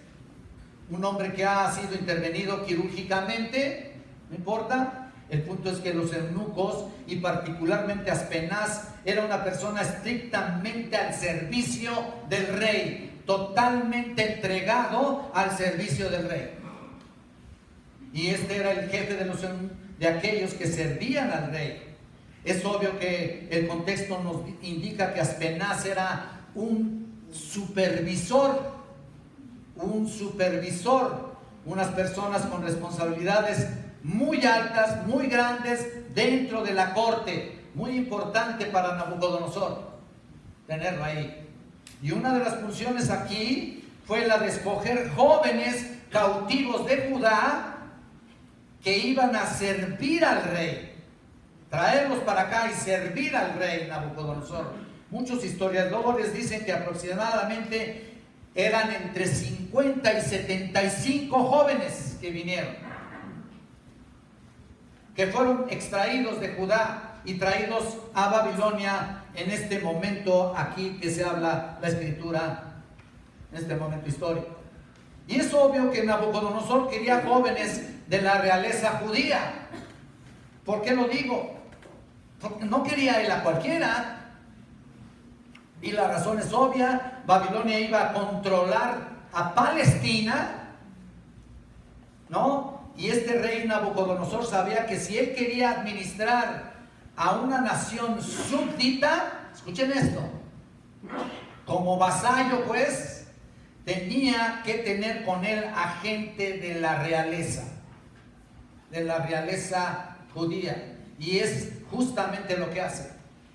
un hombre que ha sido intervenido quirúrgicamente, no importa. El punto es que los eunucos, y particularmente Aspenaz, era una persona estrictamente al servicio del rey, totalmente entregado al servicio del rey. Y este era el jefe de aquellos que servían al rey. Es obvio que el contexto nos indica que Aspenaz era un supervisor, unas personas con responsabilidades muy altas, muy grandes dentro de la corte. Muy importante para Nabucodonosor tenerlo ahí. Y una de las funciones aquí fue la de escoger jóvenes cautivos de Judá que iban a servir al rey, traerlos para acá y servir al rey Nabucodonosor. Muchos historiadores dicen que aproximadamente eran entre 50 y 75 jóvenes que vinieron, que fueron extraídos de Judá y traídos a Babilonia en este momento aquí que se habla la escritura, en este momento histórico. Y es obvio que Nabucodonosor quería jóvenes de la realeza judía. ¿Por qué lo digo? Porque no quería él a cualquiera. Y la razón es obvia. Babilonia iba a controlar a Palestina, ¿no? Y este rey Nabucodonosor sabía que si él quería administrar a una nación súbdita, escuchen esto, como vasallo, pues, tenía que tener con él a gente de la realeza judía. Y es justamente lo que hace.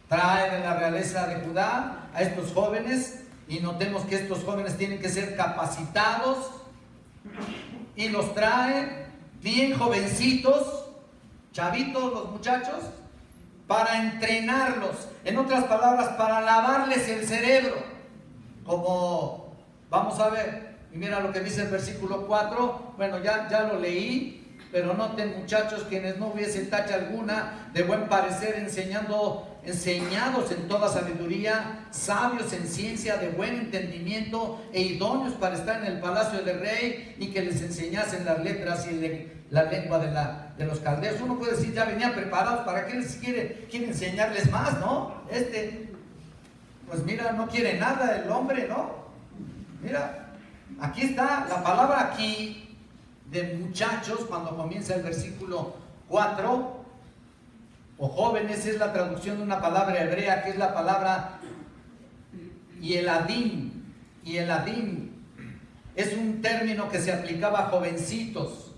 Trae de la realeza de Judá a estos jóvenes, y notemos que estos jóvenes tienen que ser capacitados, y los trae bien jovencitos, chavitos los muchachos, para entrenarlos, en otras palabras, para lavarles el cerebro, como vamos a ver. Y mira lo que dice el versículo 4, bueno, ya lo leí, pero noten, muchachos, quienes no hubiesen tacha alguna, de buen parecer, enseñados en toda sabiduría, sabios en ciencia, de buen entendimiento, e idóneos para estar en el palacio del rey, y que les enseñasen las letras y la lengua de los caldeos. Uno puede decir, ya venían preparados, ¿para qué les quiere enseñarles más, no? Pues mira, no quiere nada el hombre, ¿no? Mira, aquí está la palabra aquí de muchachos, cuando comienza el versículo 4, o jóvenes, es la traducción de una palabra hebrea que es la palabra Yeladim. Yeladim es un término que se aplicaba a jovencitos,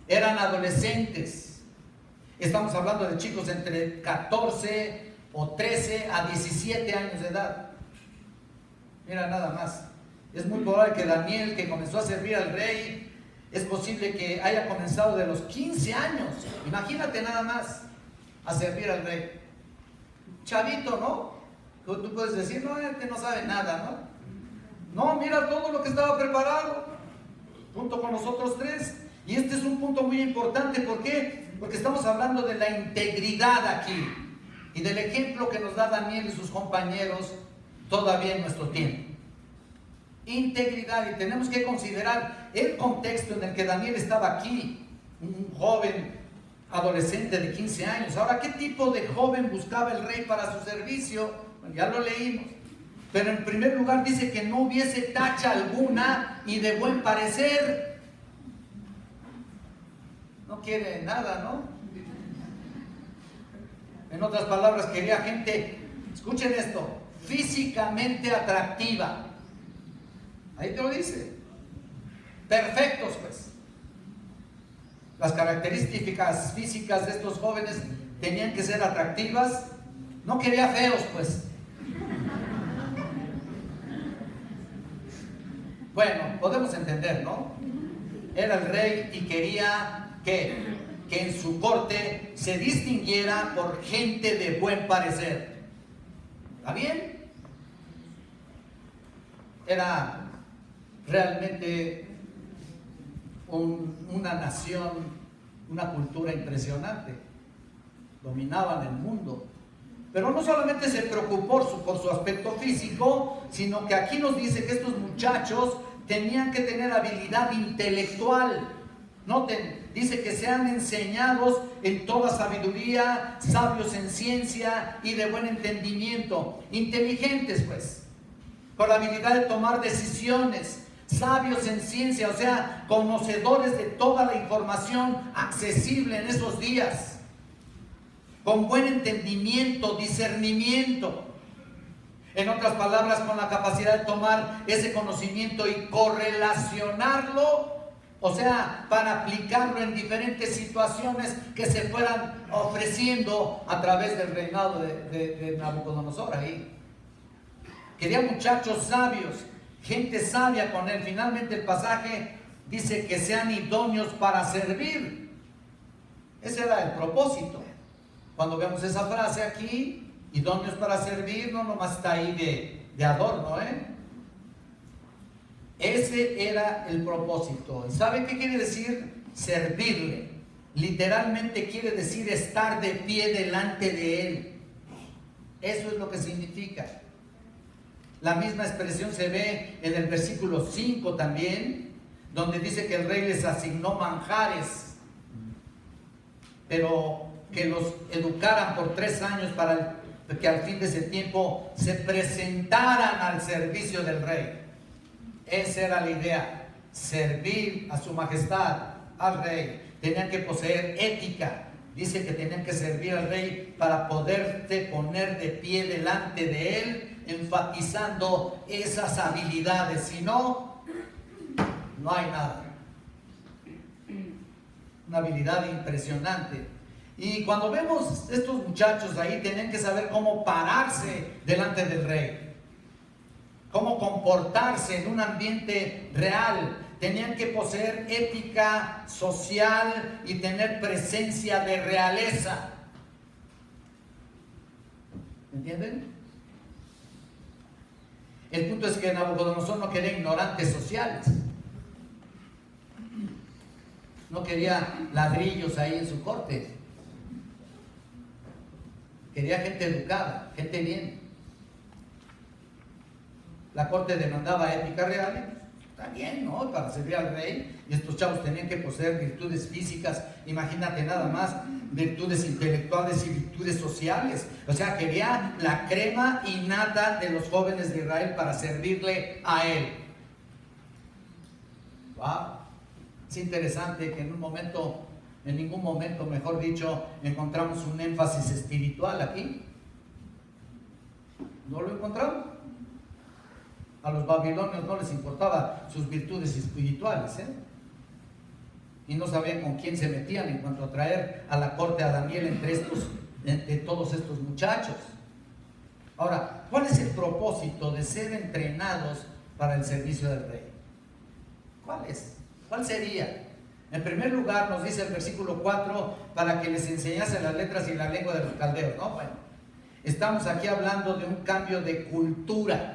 eran adolescentes. Estamos hablando de chicos entre 14 o 13 a 17 años de edad. Mira, nada más. Es muy probable que Daniel, que comenzó a servir al rey, es posible que haya comenzado de los 15 años. Imagínate nada más, a servir al rey. Chavito, ¿no? Tú puedes decir, no, este no sabe nada, ¿no? No, mira todo lo que estaba preparado, junto con los otros tres. Y este es un punto muy importante. ¿Por qué? Porque estamos hablando de la integridad aquí y del ejemplo que nos da Daniel y sus compañeros todavía en nuestro tiempo. Integridad, y tenemos que considerar el contexto en el que Daniel estaba aquí, un joven adolescente de 15 años. Ahora, ¿qué tipo de joven buscaba el rey para su servicio? Bueno, ya lo leímos. Pero en primer lugar dice que no hubiese tacha alguna y de buen parecer. No quiere nada, ¿no? En otras palabras, quería gente, escuchen esto, físicamente atractiva. Ahí te lo dice. Perfectos, pues. Las características físicas de estos jóvenes tenían que ser atractivas. No quería feos, pues. Bueno, podemos entender, ¿no? Era el rey y quería que en su corte se distinguiera por gente de buen parecer. ¿Está bien? Era realmente una nación, una cultura impresionante. Dominaban el mundo. Pero no solamente se preocupó por su aspecto físico, sino que aquí nos dice que estos muchachos tenían que tener habilidad intelectual. Noten, dice que sean enseñados en toda sabiduría, sabios en ciencia y de buen entendimiento. Inteligentes, pues, con la habilidad de tomar decisiones. Sabios en ciencia, o sea, conocedores de toda la información accesible en esos días. Con buen entendimiento, discernimiento. En otras palabras, con la capacidad de tomar ese conocimiento y correlacionarlo, o sea, para aplicarlo en diferentes situaciones que se fueran ofreciendo a través del reinado de Nabucodonosor ahí. Quería muchachos sabios, gente sabia con él. Finalmente el pasaje dice que sean idóneos para servir. Ese era el propósito. Cuando vemos esa frase aquí, idóneos para servir, no nomás está ahí de adorno, Ese era el propósito. ¿Y saben qué quiere decir servirle? Literalmente quiere decir estar de pie delante de él. Eso es lo que significa. La misma expresión se ve en el versículo 5 también, donde dice que el rey les asignó manjares, pero que los educaran por 3 años para que al fin de ese tiempo se presentaran al servicio del rey. Esa era la idea, servir a su majestad, al rey. Tenían que poseer ética. Dice que tenían que servir al rey para poderte poner de pie delante de él, enfatizando esas habilidades. Si no, no hay nada. Una habilidad impresionante. Y cuando vemos estos muchachos ahí, tenían que saber cómo pararse delante del rey, cómo comportarse en un ambiente real. Tenían que poseer ética social y tener presencia de realeza. ¿Entienden? El punto es que Nabucodonosor no quería ignorantes sociales. No quería ladrillos ahí en su corte. Quería gente educada, gente bien. La corte demandaba ética real. Está bien, ¿no? Para servir al rey. Y estos chavos tenían que poseer virtudes físicas. Imagínate nada más, virtudes intelectuales y virtudes sociales. O sea, quería la crema innata de los jóvenes de Israel para servirle a él. Wow. Es interesante que en ningún momento, mejor dicho, encontramos un énfasis espiritual aquí. No lo encontramos. A los babilonios no les importaban sus virtudes espirituales, y no sabían con quién se metían en cuanto a traer a la corte a Daniel entre todos estos muchachos. Ahora, ¿cuál es el propósito de ser entrenados para el servicio del rey? ¿Cuál es? ¿Cuál sería? En primer lugar, nos dice el versículo 4, para que les enseñase las letras y la lengua de los caldeos, ¿no? Bueno, estamos aquí hablando de un cambio de cultura.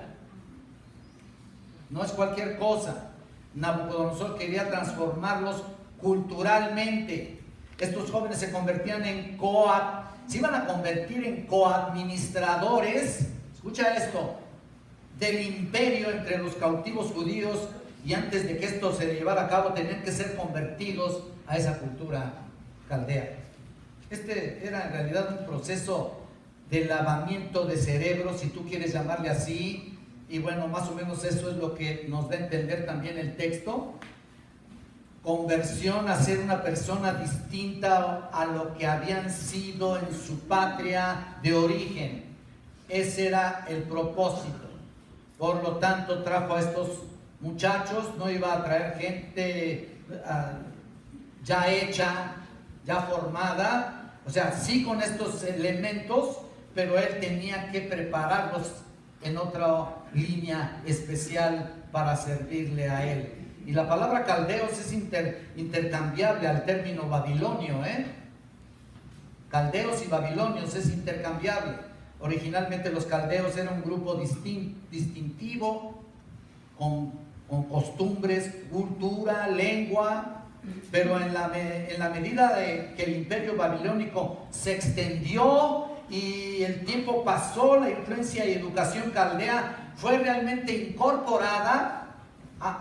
no es cualquier cosa. Nabucodonosor quería transformarlos culturalmente. Estos jóvenes se convertían se iban a convertir en coadministradores, escucha esto, del imperio entre los cautivos judíos, y antes de que esto se llevara a cabo tenían que ser convertidos a esa cultura caldea. Este era en realidad un proceso de lavamiento de cerebro, si tú quieres llamarle así, y bueno, más o menos eso es lo que nos da a entender también el texto. Conversión a ser una persona distinta a lo que habían sido en su patria de origen. Ese era el propósito. Por lo tanto, trajo a estos muchachos, no iba a traer gente ya hecha, ya formada, o sea, sí con estos elementos, pero él tenía que prepararlos en otra línea especial para servirle a él. Y la palabra caldeos es intercambiable al término babilonio, Caldeos y babilonios es intercambiable. Originalmente los caldeos eran un grupo distintivo, con costumbres, cultura, lengua, pero en la medida de que el imperio babilónico se extendió y el tiempo pasó, la influencia y educación caldea fue realmente incorporada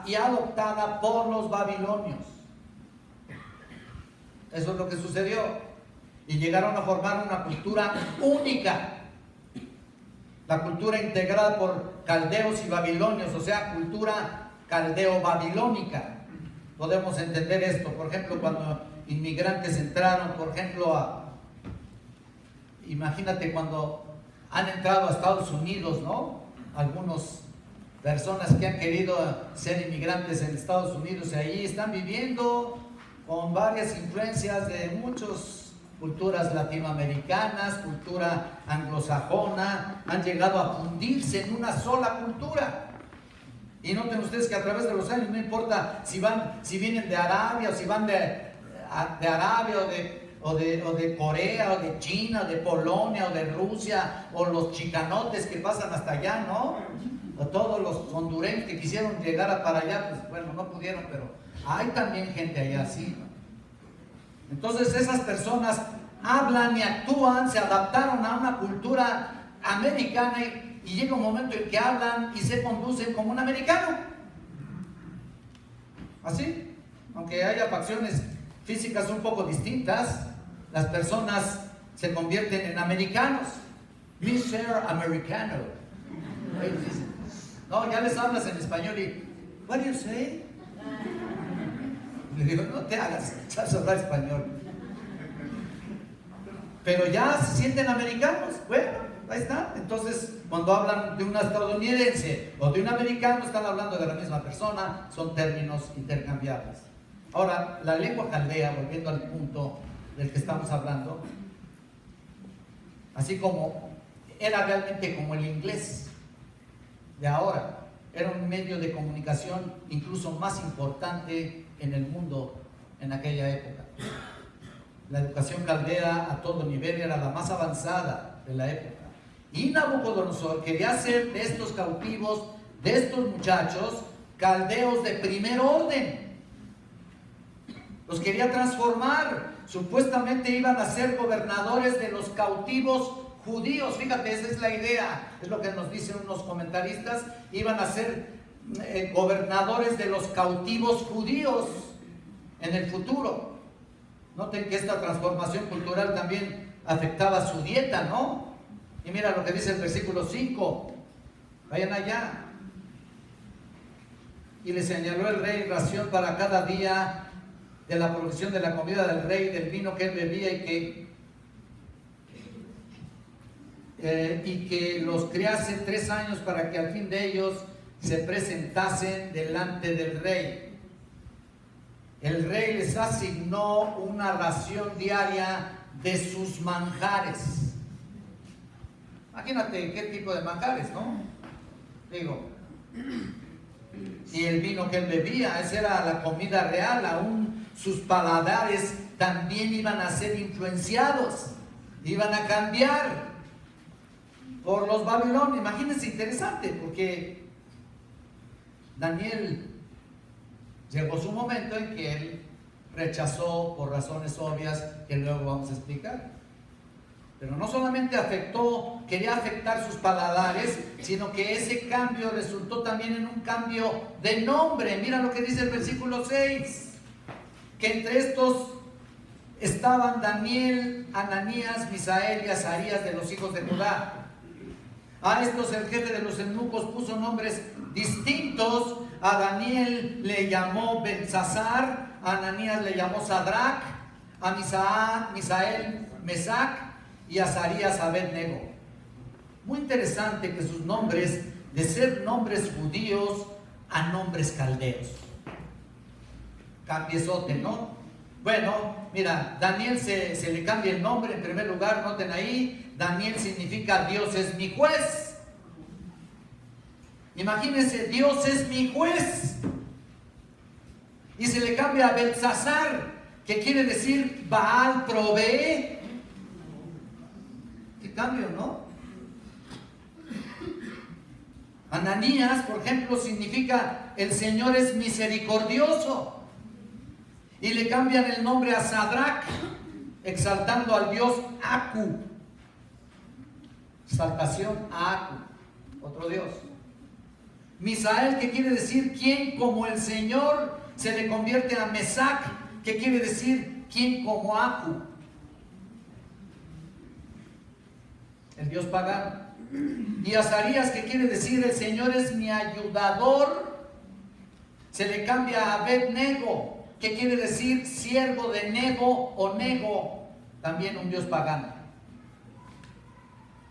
y adoptada por los babilonios. Eso es lo que sucedió. Y llegaron a formar una cultura única. La cultura integrada por caldeos y babilonios, o sea, cultura caldeo-babilónica. Podemos entender esto. Por ejemplo, cuando inmigrantes entraron, por ejemplo, imagínate cuando han entrado a Estados Unidos, ¿no? Algunas personas que han querido ser inmigrantes en Estados Unidos y allí están viviendo con varias influencias de muchas culturas latinoamericanas, cultura anglosajona, han llegado a fundirse en una sola cultura. Y noten ustedes que a través de los años, no importa si vienen de Arabia o si van de Arabia o de Corea o de China o de Polonia o de Rusia, o los chicanotes que pasan hasta allá, ¿no? O todos los hondureños que quisieron llegar para allá, pues bueno, no pudieron, pero hay también gente allá así. Entonces esas personas hablan y actúan, se adaptaron a una cultura americana y llega un momento en que hablan y se conducen como un americano. Así, aunque haya facciones físicas un poco distintas, las personas se convierten en americanos. Mr. Americano. No, ya les hablas en español y what do you say? Le digo, no te hagas, sabes hablar español. Pero ya se sienten americanos. Bueno, ahí está. Entonces, cuando hablan de un estadounidense o de un americano, están hablando de la misma persona, son términos intercambiables. Ahora, la lengua caldea, volviendo al punto del que estamos hablando, así como era realmente como el inglés de ahora, era un medio de comunicación incluso más importante en el mundo en aquella época. La educación caldea a todo nivel era la más avanzada de la época. Y Nabucodonosor quería hacer de estos cautivos, de estos muchachos, caldeos de primer orden. Los quería transformar. Supuestamente iban a ser gobernadores de los cautivos judíos. Fíjate, esa es la idea, es lo que nos dicen unos comentaristas. Iban a ser gobernadores de los cautivos judíos en el futuro. Noten que esta transformación cultural también afectaba su dieta, ¿no? Y mira lo que dice el versículo 5. Vayan allá. Y le señaló el rey ración para cada día de la provisión de la comida del rey, del vino que él bebía, y que los criase 3 años para que al fin de ellos se presentasen delante del rey. El rey les asignó una ración diaria de sus manjares. Imagínate qué tipo de manjares, ¿no? Digo, y el vino que él bebía, esa era la comida real. Aún sus paladares también iban a ser influenciados, iban a cambiar por los babilonios. Imagínense, interesante, porque Daniel llegó su momento en que él rechazó por razones obvias que luego vamos a explicar. Pero no solamente quería afectar sus paladares, sino que ese cambio resultó también en un cambio de nombre. Mira lo que dice el versículo 6, que entre estos estaban Daniel, Ananías, Misael y Azarías de los hijos de Judá. A estos el jefe de los eunucos puso nombres distintos. A Daniel le llamó Belsasar, a Ananías le llamó Sadrach, a Misael Mesac y a Azarías Abed-nego. Muy interesante que sus nombres, de ser nombres judíos a nombres caldeos. Cambiezote, ¿no? Bueno, mira, Daniel se le cambia el nombre en primer lugar, noten ahí, Daniel significa Dios es mi juez. Imagínense, Dios es mi juez. Y se le cambia a Belsasar, que quiere decir Baal provee. Qué cambio, ¿no? Ananías, por ejemplo, significa el Señor es misericordioso. Y le cambian el nombre a Sadrach, exaltando al dios Aku. Exaltación a Aku, otro dios. Misael, que quiere decir quien como el Señor, se le convierte a Mesac, que quiere decir quien como Aku, el dios pagano. Y Azarías, que quiere decir el Señor es mi ayudador, se le cambia a Abed-nego, que quiere decir siervo de Nego o Nego, también un dios pagano.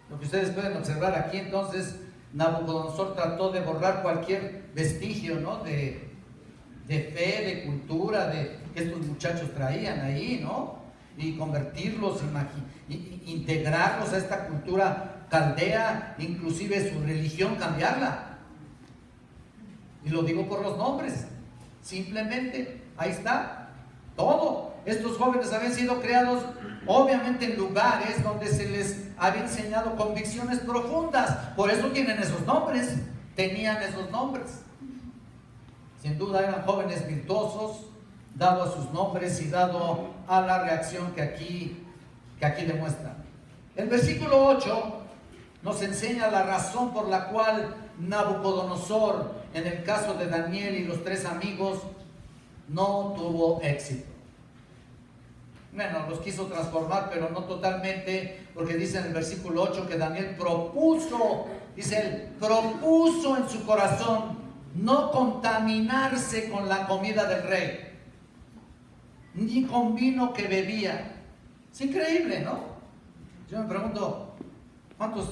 Lo que ustedes pueden observar aquí, entonces, Nabucodonosor trató de borrar cualquier vestigio, ¿no?, de fe, de cultura, que estos muchachos traían ahí, ¿no? Y convertirlos, integrarlos a esta cultura caldea, inclusive su religión cambiarla. Y lo digo por los nombres, simplemente, ahí está, todo. Estos jóvenes habían sido creados obviamente en lugares donde se les había enseñado convicciones profundas, por eso tienen esos nombres, tenían esos nombres. Sin duda eran jóvenes virtuosos, dado a sus nombres y dado a la reacción que aquí demuestran. El versículo 8 nos enseña la razón por la cual Nabucodonosor, en el caso de Daniel y los tres amigos, no tuvo éxito. Bueno, los quiso transformar, pero no totalmente, porque dice en el versículo 8 que Daniel propuso en su corazón no contaminarse con la comida del rey, ni con vino que bebía. Es increíble, ¿no? Yo me pregunto, ¿cuántas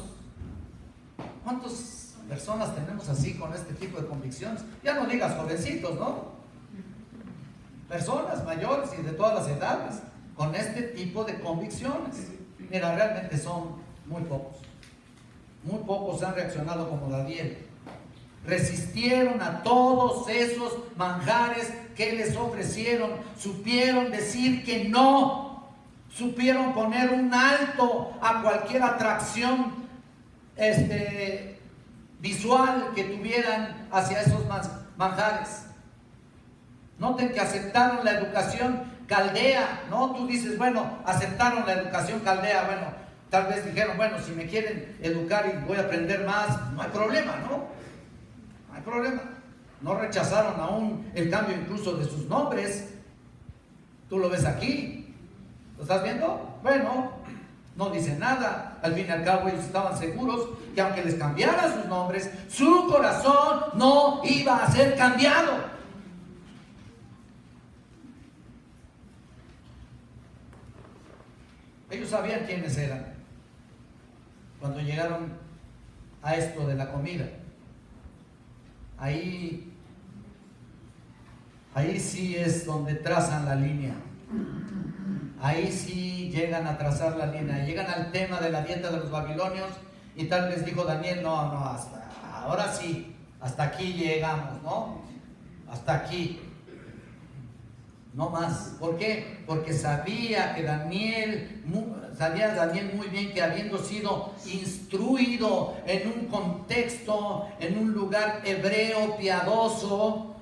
personas tenemos así con este tipo de convicciones? Ya no digas jovencitos, ¿no? Personas mayores y de todas las edades con este tipo de convicciones. Mira, realmente son muy pocos. Muy pocos han reaccionado como Daniel. Resistieron a todos esos manjares que les ofrecieron, supieron decir que no, supieron poner un alto a cualquier atracción visual que tuvieran hacia esos manjares. Noten que aceptaron la educación caldea, ¿no? Tú dices, bueno, aceptaron la educación caldea, bueno, tal vez dijeron, bueno, si me quieren educar y voy a aprender más, no hay problema, ¿no? No hay problema. No rechazaron aún el cambio incluso de sus nombres. Tú lo ves aquí. ¿Lo estás viendo? Bueno, no dice nada. Al fin y al cabo ellos estaban seguros que aunque les cambiaran sus nombres, su corazón no iba a ser cambiado. Ellos sabían quiénes eran cuando llegaron a esto de la comida. Ahí sí es donde trazan la línea. Ahí sí llegan a trazar la línea. Llegan al tema de la dieta de los babilonios y tal vez dijo Daniel, no, ahora sí, hasta aquí llegamos, ¿no? Hasta aquí. no más. ¿Por qué? Porque sabía Daniel muy bien que, habiendo sido instruido en un contexto, en un lugar hebreo piadoso,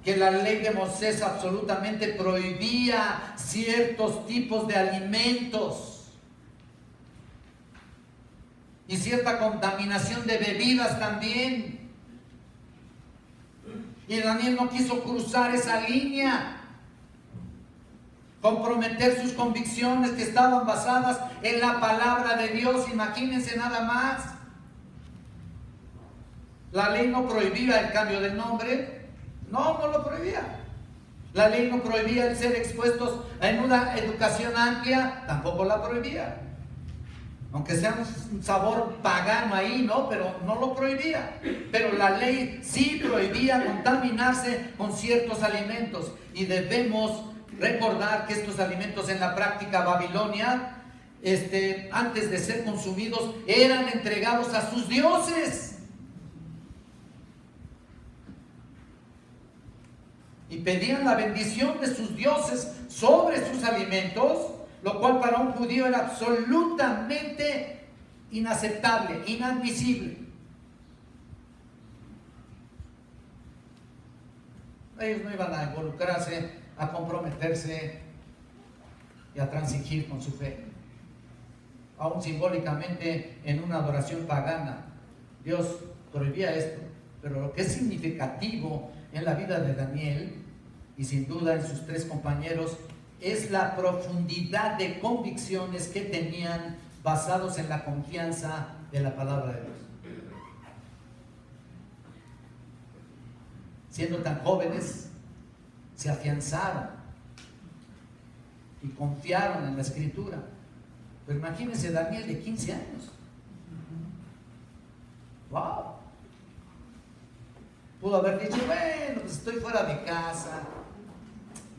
que la ley de Moisés absolutamente prohibía ciertos tipos de alimentos y cierta contaminación de bebidas también. Y Daniel no quiso cruzar esa línea, comprometer sus convicciones que estaban basadas en la palabra de Dios. Imagínense nada más. La ley no prohibía el cambio de nombre, no lo prohibía. La ley no prohibía el ser expuestos en una educación amplia, tampoco la prohibía. Aunque sea un sabor pagano ahí, ¿no? Pero no lo prohibía. Pero la ley sí prohibía contaminarse con ciertos alimentos. Y debemos recordar que estos alimentos en la práctica babilonia, antes de ser consumidos, eran entregados a sus dioses. Y pedían la bendición de sus dioses sobre sus alimentos, lo cual para un judío era absolutamente inaceptable, inadmisible. Ellos no iban a involucrarse, a comprometerse y a transigir con su fe, aún simbólicamente en una adoración pagana. Dios prohibía esto, pero lo que es significativo en la vida de Daniel, y sin duda en sus tres compañeros, es la profundidad de convicciones que tenían basados en la confianza de la palabra de Dios. Siendo tan jóvenes, se afianzaron y confiaron en la Escritura. Pero imagínense Daniel de 15 años. ¡Wow! Pudo haber dicho, bueno, pues estoy fuera de casa,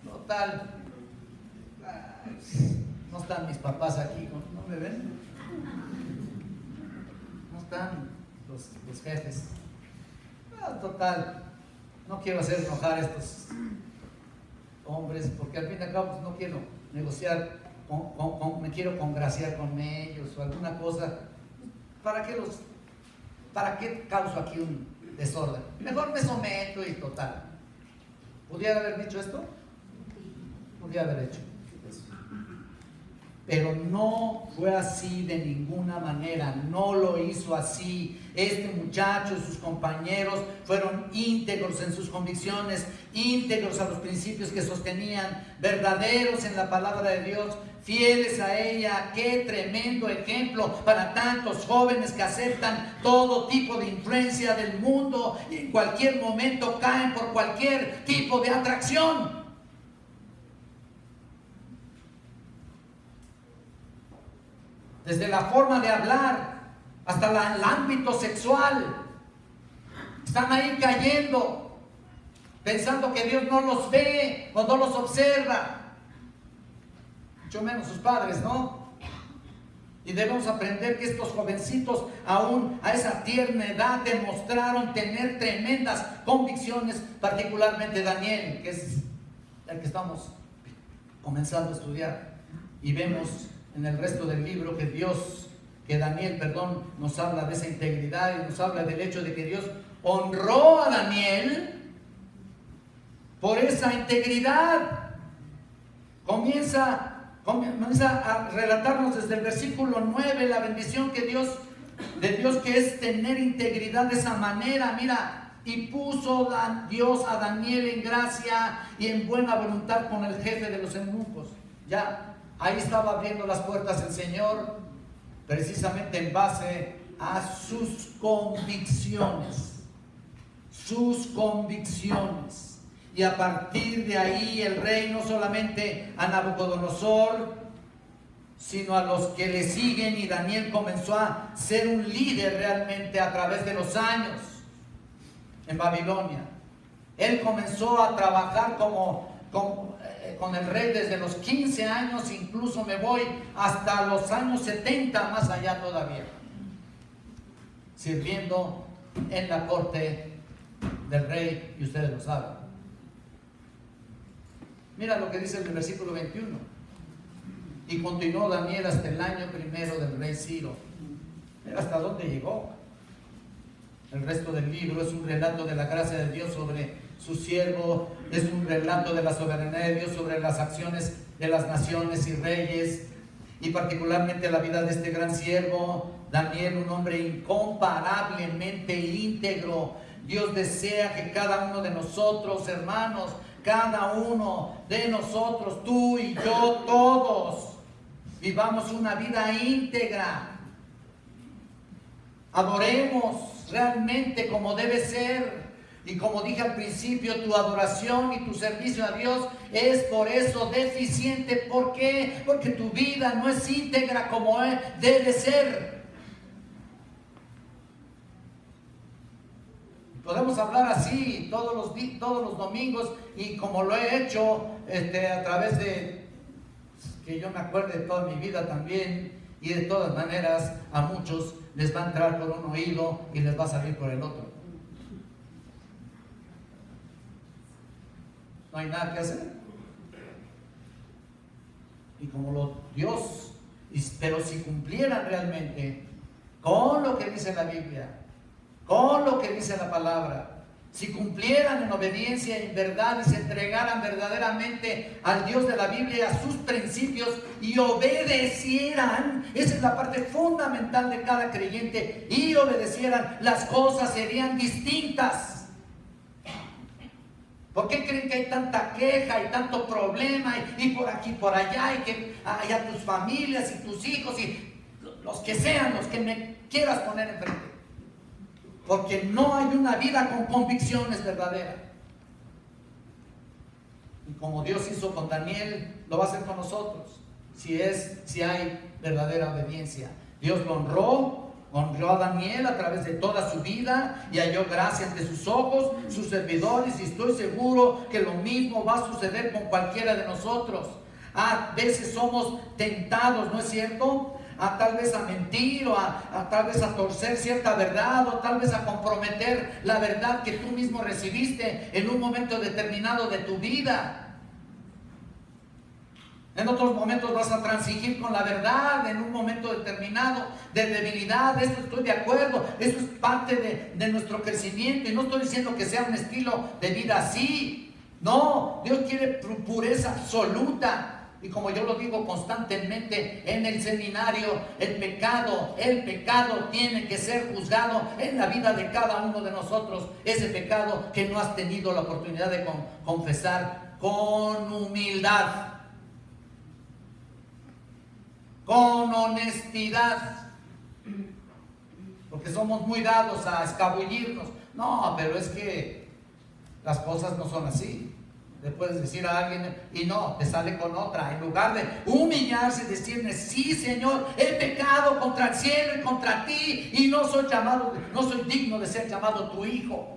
total, no están mis papás aquí, ¿no me ven? No están los jefes. Total, no quiero hacer enojar a estos hombres, porque al fin y al cabo pues, no quiero negociar, me quiero congraciar con ellos o alguna cosa. ¿Para qué causo aquí un desorden? Mejor me someto y total. ¿Pudiera haber dicho esto? Podría haber hecho eso. Pero no fue así de ninguna manera, no lo hizo así. Este muchacho y sus compañeros fueron íntegros en sus convicciones, íntegros a los principios que sostenían, verdaderos en la palabra de Dios, fieles a ella. Qué tremendo ejemplo para tantos jóvenes que aceptan todo tipo de influencia del mundo y en cualquier momento caen por cualquier tipo de atracción. Desde la forma de hablar hasta el ámbito sexual, están ahí cayendo, pensando que Dios no los ve o no los observa, mucho menos sus padres, ¿no? Y debemos aprender que estos jovencitos, aún a esa tierna edad, demostraron tener tremendas convicciones, particularmente Daniel, que es el que estamos comenzando a estudiar. Y vemos en el resto del libro que Daniel, nos habla de esa integridad y nos habla del hecho de que Dios honró a Daniel por esa integridad. Comienza a relatarnos desde el versículo 9 la bendición de Dios que es tener integridad de esa manera. Mira, y puso Dios a Daniel en gracia y en buena voluntad con el jefe de los eunucos. Ya, ahí estaba abriendo las puertas el Señor, precisamente en base a sus convicciones. Sus convicciones. Y a partir de ahí el rey no solamente a Nabucodonosor, sino a los que le siguen, y Daniel comenzó a ser un líder realmente a través de los años en Babilonia. Él comenzó a trabajar con el rey desde los 15 años, incluso me voy hasta los años 70, más allá todavía, sirviendo en la corte del rey, y ustedes lo saben. Mira lo que dice en el versículo 21. Y continuó Daniel hasta el año primero del rey Ciro. Mira hasta dónde llegó. El resto del libro es un relato de la gracia de Dios sobre su siervo, es un relato de la soberanía de Dios sobre las acciones de las naciones y reyes, y particularmente la vida de este gran siervo, Daniel, un hombre incomparablemente íntegro. Dios desea que cada uno de nosotros, hermanos, cada uno de nosotros, tú y yo, todos, vivamos una vida íntegra. Adoremos realmente como debe ser. Y como dije al principio, tu adoración y tu servicio a Dios es por eso deficiente. ¿Por qué? Porque tu vida no es íntegra como debe ser. Podemos hablar así todos los domingos, y como lo he hecho a través de, que yo me acuerde de toda mi vida también, y de todas maneras a muchos les va a entrar por un oído y les va a salir por el otro. No hay nada que hacer. Y como Dios, pero si cumplieran realmente con lo que dice la Biblia, con lo que dice la palabra, si cumplieran en obediencia y en verdad y se entregaran verdaderamente al Dios de la Biblia, a sus principios, y obedecieran, esa es la parte fundamental de cada creyente, y obedecieran, las cosas serían distintas. ¿Por qué creen que hay tanta queja y tanto problema y por aquí y por allá, y que haya tus familias y tus hijos y los que sean, los que me quieras poner enfrente? Porque no hay una vida con convicciones verdaderas. Y como Dios hizo con Daniel, lo va a hacer con nosotros, si hay verdadera obediencia. Dios lo honró a Daniel a través de toda su vida y halló gracia ante sus ojos, sus servidores, y estoy seguro que lo mismo va a suceder con cualquiera de nosotros. A veces somos tentados, ¿no es cierto?, a tal vez a mentir, o a tal vez a torcer cierta verdad, o tal vez a comprometer la verdad que tú mismo recibiste en un momento determinado de tu vida. En otros momentos vas a transigir con la verdad en un momento determinado de debilidad. Eso estoy de acuerdo, eso es parte de nuestro crecimiento, y no estoy diciendo que sea un estilo de vida así. No, Dios quiere pureza absoluta. Y como yo lo digo constantemente en el seminario, el pecado tiene que ser juzgado en la vida de cada uno de nosotros. Ese pecado que no has tenido la oportunidad de confesar con humildad, con honestidad, porque somos muy dados a escabullirnos. No, pero es que las cosas no son así. Le puedes decir a alguien y no, te sale con otra. En lugar de humillarse y decirle: sí, Señor, he pecado contra el cielo y contra ti, y no soy digno de ser llamado tu hijo.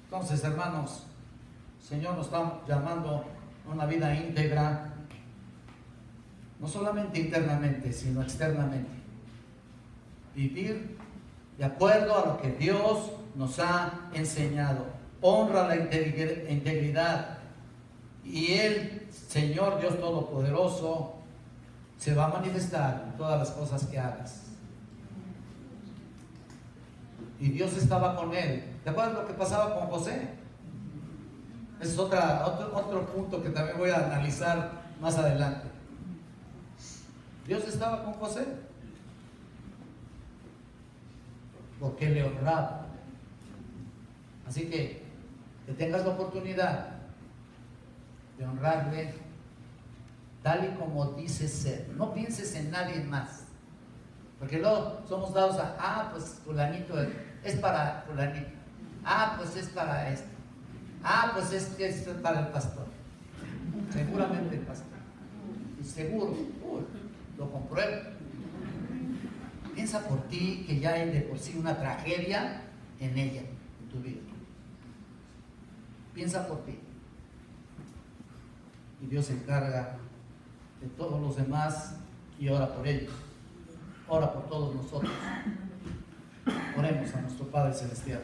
Entonces, hermanos, el Señor nos está llamando a una vida íntegra, no solamente internamente, sino externamente. Vivir de acuerdo a lo que Dios nos ha enseñado. Honra la integridad, y el Señor Dios Todopoderoso se va a manifestar en todas las cosas que hagas. Y Dios estaba con él. ¿Te acuerdas lo que pasaba con José? Ese es otro punto que también voy a analizar más adelante. Dios estaba con José porque le honraba. Así que tengas la oportunidad de honrarle tal y como dice ser. No pienses en nadie más, porque luego somos dados pues fulanito es para fulanito, pues es para esto, pues es para el pastor, seguramente el pastor, y seguro, lo compruebo. Piensa por ti, que ya hay de por sí una tragedia en ella, en tu vida. Piensa por ti, y Dios se encarga de todos los demás, y ora por ellos, ora por todos nosotros. Oremos a nuestro Padre Celestial.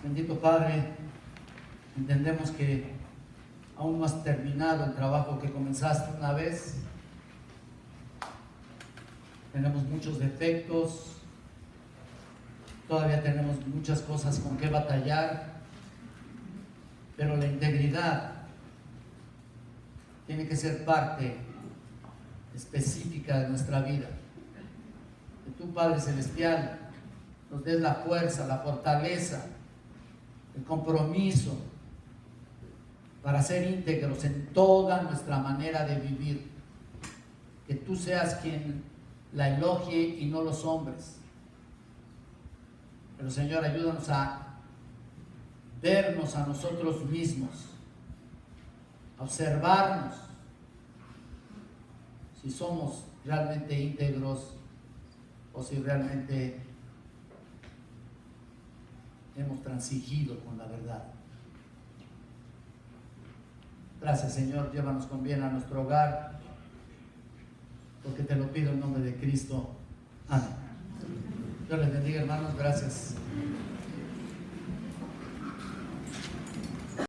Bendito Padre, entendemos que aún no has terminado el trabajo que comenzaste una vez. Tenemos muchos defectos, todavía tenemos muchas cosas con que batallar, pero la integridad tiene que ser parte específica de nuestra vida. Que tú, Padre Celestial, nos des la fuerza, la fortaleza, el compromiso para ser íntegros en toda nuestra manera de vivir. Que tú seas quien la elogie y no los hombres. Pero Señor, ayúdanos a vernos a nosotros mismos, a observarnos si somos realmente íntegros o si realmente hemos transigido con la verdad. Gracias, Señor, llévanos con bien a nuestro hogar, porque te lo pido en nombre de Cristo. Amén. Dios les bendiga, hermanos. Gracias.